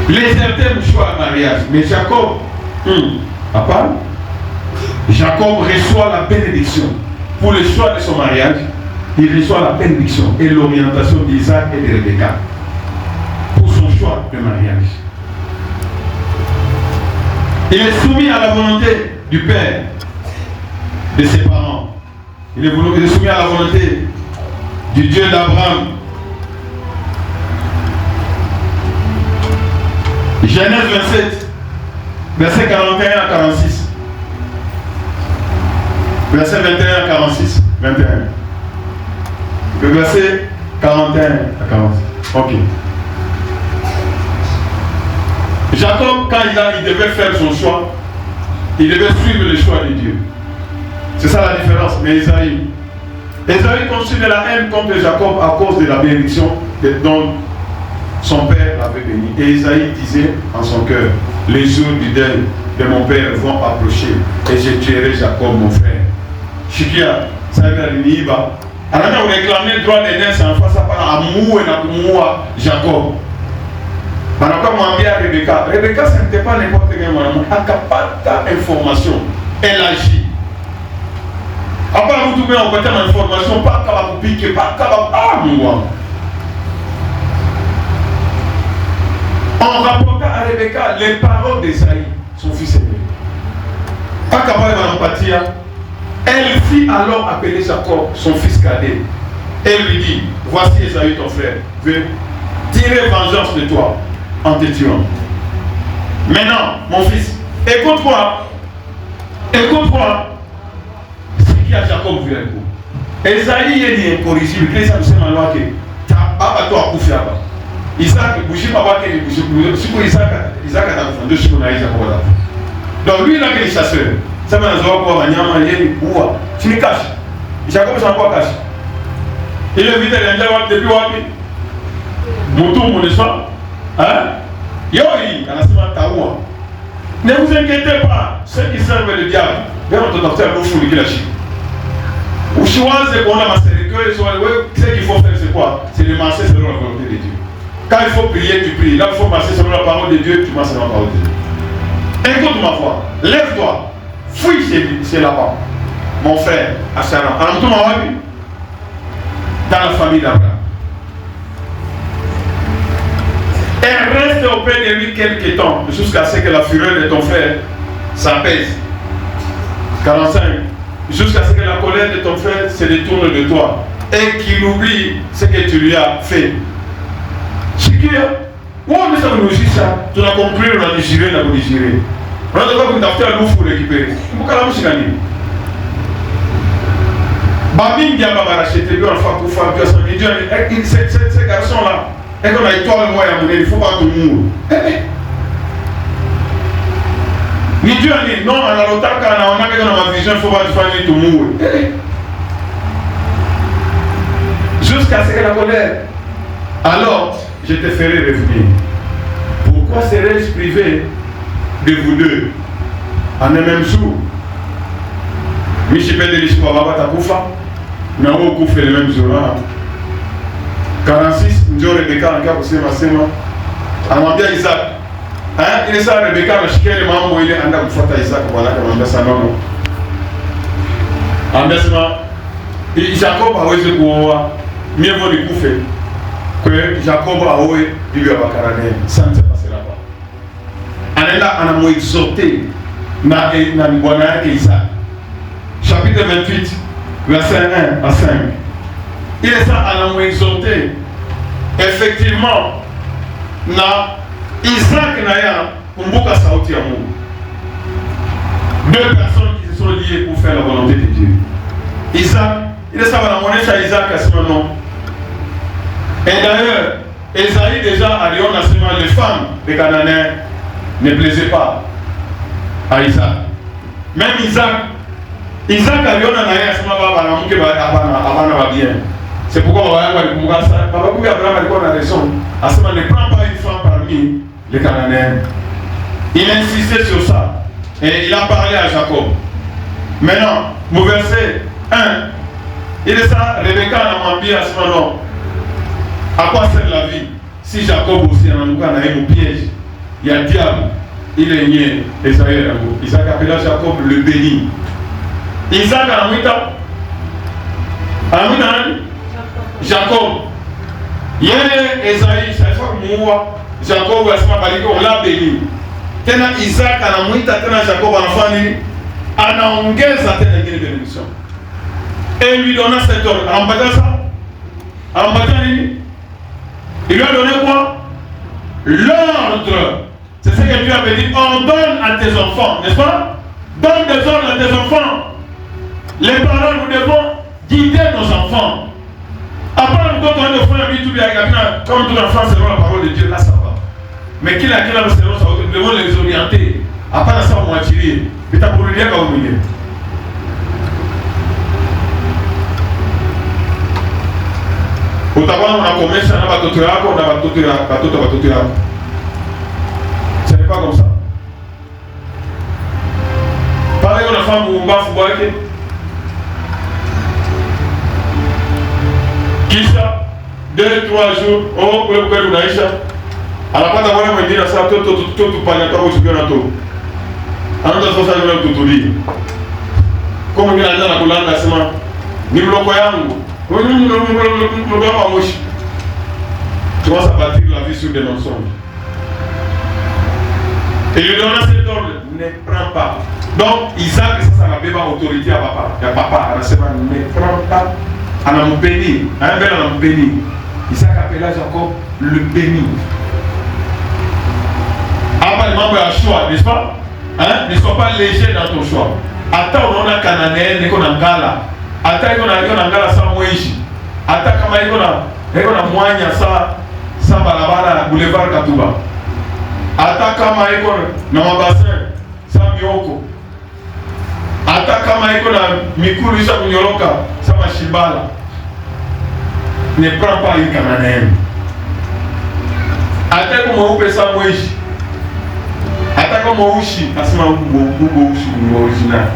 Les certains choix de mariage, mais Jacob, à part, Jacob reçoit la bénédiction pour le choix de son mariage. Il reçoit la bénédiction et l'orientation d'Isaac et de Rebecca pour son choix de mariage. Il est soumis à la volonté du père, de ses parents. Il est soumis à la volonté du Dieu d'Abraham. Genèse 27, verset 41 à 46. Verset 21 à 46. 21. Le verset 41 à 46. Ok. Jacob, quand il devait faire son choix, il devait suivre le choix de Dieu. C'est ça la différence. Mais Esaïe construit de la haine contre Jacob à cause de la bénédiction dont son père l'avait béni. Et Esaïe disait en son cœur, les jours du deuil de mon père vont approcher et je tuerai Jacob mon frère. Shikia, ça veut dire anataka kureklame droit de naissance en face hapa amuue na kumuua Jacob. Banakuwa mwambia Rebecca ce n'était pas n'importe quel mwanamke, akapata information, elle agit. Hapa mtu mwenye anapata information paka bakupike paka Mungu. On rapporta à Rebecca les paroles d'Esaïe, son fils aîné. Paka pale banampatia. Elle fit alors appeler Jacob, son fils cadet, et lui dit, voici Esaü ton frère, veut tirer vengeance de toi en te tuant. Maintenant, mon fils, écoute-moi, ce qui a Jacob vu un coup. Esaü est incorrigible, que ça me semble alors que Papa toi a coupé. Isaac, bouger papa qui est bouger, si pour Isaac a défendu ce qu'on a Jacob. Donc lui il a que les chasseurs. Ça m'a dit que Wanyama yeni uwa. Tu me caches. Jacob s'en pas caché. Il est vite depuis wapi. Moutou mon pas. Hein? Yoi, anasema taua. Ne vous inquiétez pas, ceux qui servent le diable, bien on te faire l'oufou de kilashi. Usiwaze kuona maserikali, ce qu'il faut faire c'est quoi? C'est de marcher selon la volonté de Dieu. Quand il faut prier, tu pries. Là il faut marcher selon la parole de Dieu, tu marches selon la parole de Dieu. Écoute ma foi, lève-toi. Fouille c'est là-bas. Mon frère, Acharan. Dans la famille d'Abraham. Et reste auprès de lui quelques temps, jusqu'à ce que la fureur de ton frère s'apaise. 45. Jusqu'à ce que la colère de ton frère se détourne de toi et qu'il oublie ce que tu lui as fait. Chikia, où on est sur le ça? Tu n'as compris, on a digéré, on a digéré. On a d'abord un loup pour récupérer. Pourquoi la mouche gagne? Babin Diaba va racheter, lui, on va pouvoir faire son Dieu. Ces garçons-là, et qu'on a étoile, moi, il ne faut pas tout mourir. Ni Dieu a dit, non, on a l'autre, on a ma vision, il ne faut pas tout mourir. jusqu'à ce que la colère. Alors, je te ferai revenir. Pourquoi serais-je privé de vous deux en un même jour? Michipé de l'Ishko Baba Takufa, Nao Koufé le même jour. 46, Njo Rebecca, en cas où c'est ma sema. Amambia Isaac. Il est ça, Rebecca, mais je suis maman, il est en train de faire Isaac, voilà, comme on ça, non. En baissement, Jacob a osé pour mieux vaut le Koufé que Jacob a osé vivre à Bakarané. Ça ne se passera pas. On est là, on a moins exhorté dans le Isaac. Chapitre 28, verset 1 à 5. Il est ça, on a moins exhorté. Effectivement, Isaac Naya, Mbuka Saouti Amour. Deux personnes qui se sont liées pour faire la volonté de Dieu. Isaac, il est ça, on a monnaie chez Isaac à ce moment. Et d'ailleurs, Esaïe déjà a dit on les femmes des Cananéens ne plaisaient pas à Isaac. Même Isaac a dit on a bien. C'est pourquoi on va dire ça. Papa Abraham a raison. À ce moment, ne prend pas une femme parmi les Cananéens. Il insistait sur ça. Et il a parlé à Jacob. Maintenant, au verset 1, il est ça, Rebecca a dit à ce moment, à quoi sert la vie? Si Jacob aussi a un piège, il y a le diable, il est nié, Isaac appela Jacob le béni. Isaac a un Jacob. Il y a Esaïe, chaque fois que moi, Jacob on l'a béni. Tena Isaac a un tena Jacob a anaongeza tena ingine bénédiction. Et lui donna cet ordre. Il lui a donné quoi? L'ordre. C'est ce que Dieu avait dit. On donne à tes enfants, n'est-ce pas? Donne des ordres à tes enfants. Les parents, nous devons guider nos enfants. Après, nous devons faire un tout bien, comme tout enfant, selon la parole de Dieu, là ça va. Mais qui l'a selon ça, nous devons les orienter. Après, ça, on va tirer. Mais t'as pour lui dire qu'on est. Utakuwa unakomesha na watoto yako na watoto yako. Ce n'est pas comme ça. Pale unafahamu umbafu wake. Kisha 2-3 jours au kweli unaisha. Anapata mwana mwingine sasa toto panya toka usiku na to. Anaanza sasa yule kutulia. Kama mimi anaanza kulanga sema ni mloko yangu. Tu vas bâtir la vie sur des mensonges. Et lui donne cet ordre, ne prends pas. Donc Isaac, ça n'a pas autorité à papa. Il y a papa, ne prends pas. On a béni. Un bel on a béni. Isaac appela Jacob le béni. Après, le membre a choix, n'est-ce pas? Ne sois pas léger dans ton choix. Attends, on a Cananéen, on a Gala. Ata iko na ngala sa mwishi. Ata kama iko na mwanya sa barabara boulevard Katuba. Ata kama iko na mabasin sa mioko. Ata kama iko na mikulu isa kunyoroka sa mashibala. Ne prends pas une Cananéenne. Ata kama upe sa mwishi. Ata kama ushi asema ugo ushi ni original.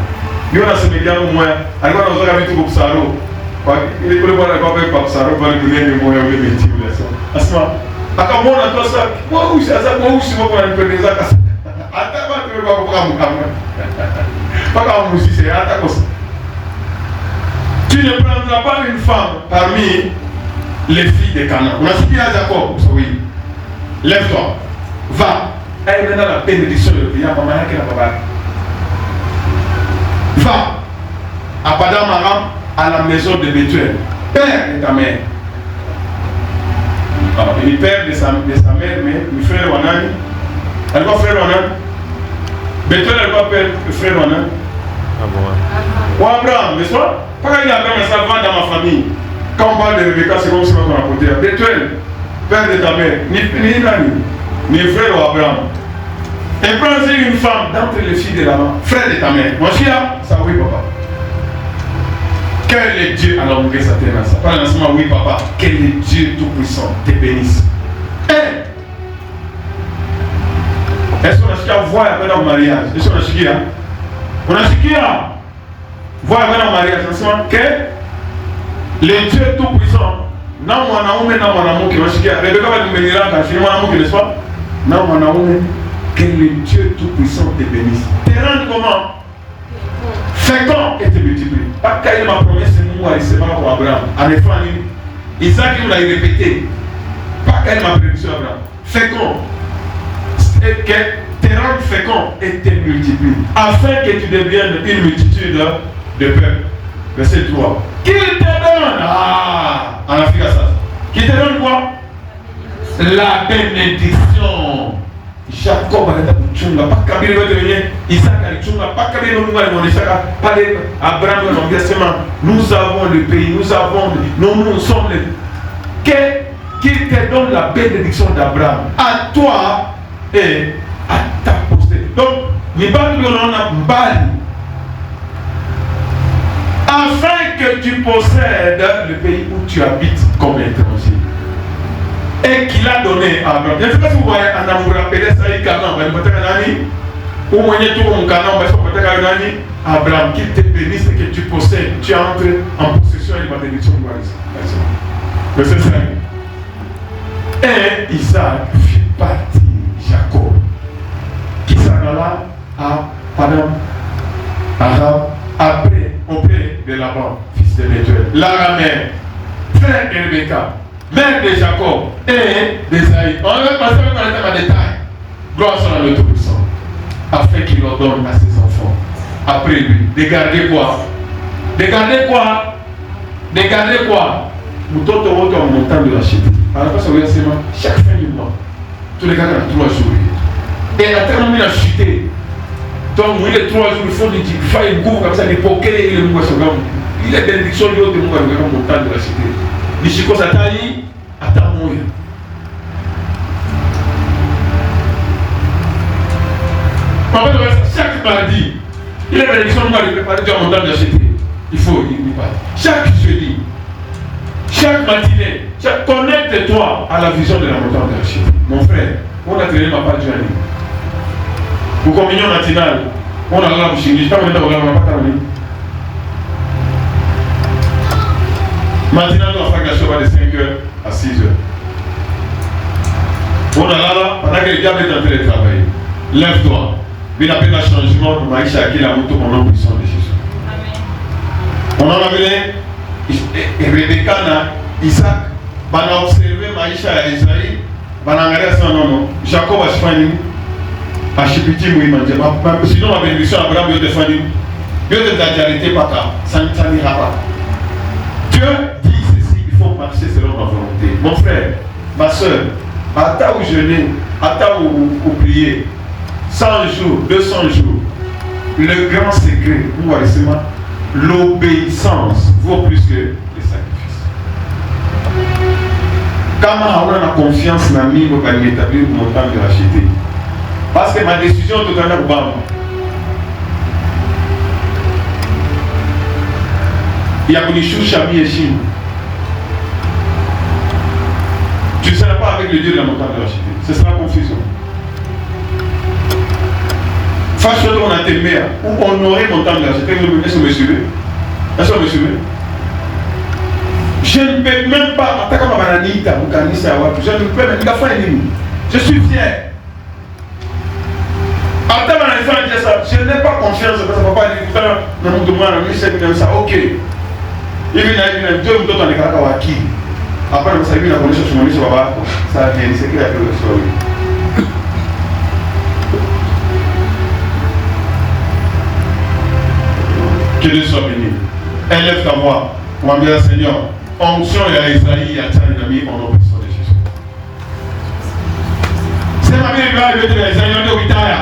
Ndio nasemekana mmoja alikuwa anazoea vitu kwa kusaro. Kwa ile kule bwana alikuwa kwa kusaro pale duniani mmoja ule miti ule sasa. Asema akamwona tu sasa, "Wow, sasa wow, sio kwa nipendeza kasa." Hata watu wao kwa mkama. Paka musicien hata kosa. Tu ne prendras pas une femme parmi les filles de Canaan. Unasikia Jacob, oui. Lève-toi. Va. Elle est dans la bénédiction de Dieu, maman yake na baba. Va à Padam Aram à la maison de Bethuel, père de ta mère. Alors, il est père de sa mère, mais le frère Wanani. Elle va frère Wanani. Bethuel, elle va père le frère Wanani. Ou Abraham, n'est-ce pas? Pourquoi il y a Abraham et ça va dans ma famille? Quand on parle de Rebecca, c'est comme si on a côté. Bethuel, père de ta mère, ni frère ou Abraham. Et prends une femme d'entre les filles de la main, frère de ta mère. Moi, je suis là, ça oui, papa. Quel est Dieu? Alors, on regarde ça, ça. Pas lancement, oui, papa. Quel est Dieu tout-puissant? Te bénisse. Est-ce qu'on a chiqué à voir après dans le mariage? Est-ce qu'on a chiqué là? On a chiqué à voir après dans le mariage. Que le Dieu tout-puissant, non, mon amour, non, mon amour, qui va chiquer. Rebecca va nous bénir quand je dis mon amour, n'est-ce pas? Non, mon amour, que le Dieu tout-puissant te bénisse. Te rende comment? Fécond et te multiplie. Pas qu'il y ait ma promesse, c'est moi, c'est pas pour Abraham. En effet, Isaac, il l'a répété. Pas qu'il y ait ma prédiction, Abraham. Fécond. Et que te rende fécond et te multiplie. Afin que tu deviennes une multitude de peuples. Verset 3. Qu'il te donne. En Afrique, ça. Qui te donne quoi? La bénédiction. Jacob a été chunga, pas Kabir va devenir Isaac a chunga, pas Kabir va devenir Isaac, pas Abraham va devenir. Nous avons le pays, nous sommes les. Qu'il te donne la bénédiction d'Abraham à toi et à ta postérité. Donc, nous avons afin que tu possèdes le pays où tu habites comme étranger. Et qu'il a donné à Abraham. Je ne sais pas si vous voyez, on a vous rappelé ça, il y a un ou moins tout mon canon, Abraham, qu'il te bénisse et que tu possèdes, tu entres en possession et la bénédiction de Verset 5. Et Isaac fit partir Jacob, qui s'en alla à Aram, après, auprès de Laban, fils de Bethuel, l'Araméen, frère de Rebecca, mère de Jacob et d'Esaïe. On va passer dans les détails. Gloire soit à le Tout-Puissant. Afin qu'il leur donne à ses enfants. Après lui. De garder quoi? De garder quoi? De garder quoi? Nous t'autres en montant de la chute. Alors, ça veut dire chaque fin du mois. Tous les gars ont 3 jours. Et à terme, il a chuté. Donc, il est 3 jours, il faut dire, il faut une goût comme ça, des poquets, il est mou. Il est bénédiction, il est mou, montant de la chute. Nishiko Satani, attends-moi. Chaque mardi, il est bénédiction, il va préparer du montant de acheter. Il faut, il parle. Chaque jeudi, chaque matinée, connecte-toi à la vision de la montagne de acheter. Mon frère, on a traîné ma part du année. Pour communion matinale, on a la bouche, je ne sais pas comment on a pas terminé. Maintenant, on va faire de 5h à 6h. On a là, pendant que le diable est en train de travailler, lève-toi. Il appelle un changement pour Maïcha qui la moto au nom puissant de Jésus. On en a appelé Rebecca, Isaac, on a observé Maïcha et Isaïe, on a regardé son nom. Jacob a choisi, a chipiti Mouima. Sinon, on a bénédiction à Abraham, il a défendu. Il a arrêté par là, ça n'ira pas. Dieu dit ceci, il faut marcher selon ma volonté. Mon frère, ma soeur, à ta où jeûner, à ta où prier, 100 jours, 200 jours, le grand secret, vous voyez, c'est moi, l'obéissance vaut plus que les sacrifices. Comment on a confiance dans lui pour établir mon temps de racheter? Parce que ma décision est totalement bonne. Il y a une chose Chami et Chine. Tu ne seras pas avec le Dieu de la montagne de racheter. Ce sera confusion. Fâche-toi, on a tes mères, ou honorer mon temps de racheter. Est-ce que vous me suivez? Est-ce que vous me suivez? Je ne peux même pas, je ne peux même pas faire une. Je suis fier. Je n'ai pas confiance parce que papa dit que ça, ok. Il vient Dieu me donne les caractères qui. Après, vous savez, la condition sur mon lit, ça vient, c'est qu'il y a que le sol. Que Dieu soit béni. Élève ta voix. On va dire Seigneur, onction et à Isaïe et à Tchanami en nom de Jésus. C'est ma vie, il va le dire Isaïe, on est au Itaya.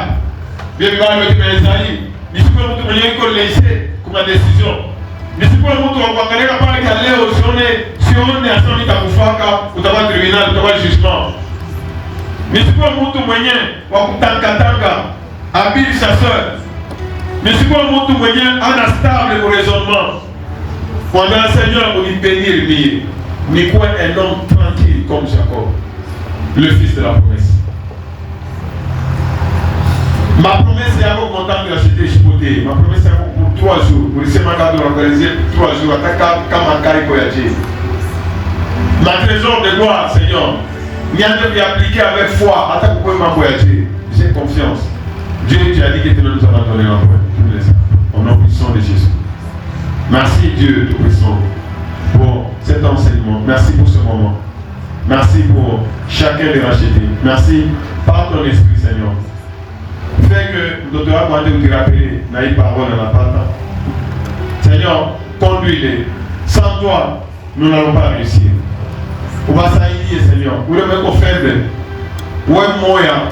Il va le dire Isaïe. Il faut que vous ayez une laisser comme la décision. Il faut que vous ayez aller au si on est à son état pour faire, vous avez un tribunal, vous avez un jugement. Mais si vous avez un moyen, vous avez un habile chasseur. Mais si vous avez un moyen, un stable pour raisonnement. Pendant le Seigneur, on dit bénir lui. Ni quoi un homme tranquille comme Jacob, le fils de la promesse. Ma promesse est avant mon temps de acheter Chipoté. Ma promesse est avant pour 3 jours. Pour laisser ma carte organiser 3 jours. Ma trésor de gloire, Seigneur. N'y a pas appliqué avec foi. Attends, vous pouvez m'envoyer. J'ai confiance. Dieu, tu as dit que tu nous as donné un point. Au nom puissant de Jésus. Merci Dieu Tout-Puissant pour cet enseignement. Merci pour ce moment. Merci pour chacun des rachetés. Merci par ton esprit, Seigneur. Fais que nous devons vous rappeler naïf parole dans la parole. Seigneur, conduis-les. Sans toi, nous n'allons pas réussir. On va s'aïdir, Seigneur. Vous le mettez au faible. Ou un moyen.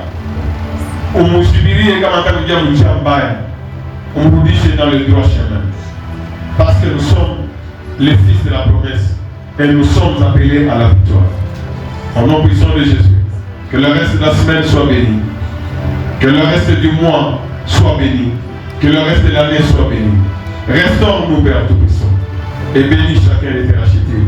Ou nous subiriez comme un cas de Djambaye. On vous dit que c'est dans le droit chemin. Parce que nous sommes les fils de la promesse. Et nous sommes appelés à la victoire. Au nom puissant de Jésus. Que le reste de la semaine soit béni. Que le reste du mois soit béni. Que le reste de l'année soit béni. Restaure-nous, Père Tout-Puissant. Et bénis chacun de tes rachetés.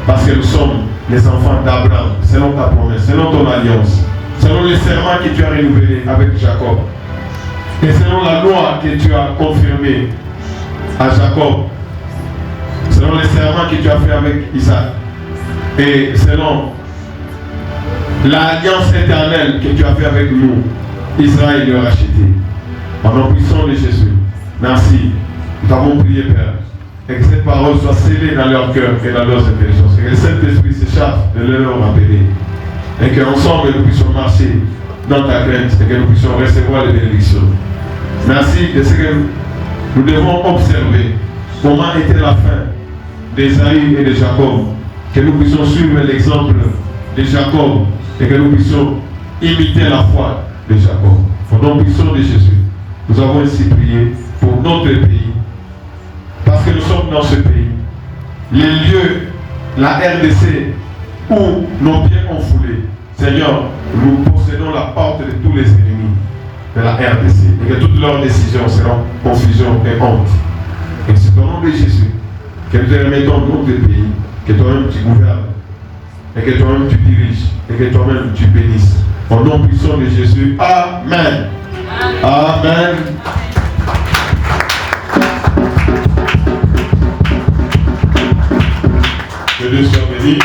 Parce que nous sommes les enfants d'Abraham, selon ta promesse, selon ton alliance, selon les serments que tu as renouvelés avec Jacob. Et selon la loi que tu as confirmée à Jacob, selon les serments que tu as fait avec Isaac, et selon l'alliance éternelle que tu as fait avec nous, Israël le racheté. Au nom puissant de Jésus, merci. Nous t'avons prié, Père, et que cette parole soit scellée dans leur cœur et dans leurs intelligences, et que le Saint-Esprit s'échappe de leur rappeler, et qu'ensemble nous puissions marcher dans ta crainte, et que nous puissions recevoir les bénédictions. Merci de ce que nous devons observer comment était la fin d'Ésaïe et de Jacob, que nous puissions suivre l'exemple de Jacob et que nous puissions imiter la foi de Jacob. Au nom puissant de Jésus, nous avons ainsi prié pour notre pays, parce que nous sommes dans ce pays, les lieux, la RDC, où nos pieds ont foulé. Seigneur, nous possédons la porte de tous les ennemis de la RDC et que toutes leurs décisions seront confusion et honte. Et c'est au nom de Jésus que nous te remettons notre pays, que toi-même tu gouvernes, et que toi-même tu diriges, et que toi-même tu bénisses. Au nom puissant de Jésus, Amen. Amen. Que Dieu soit béni.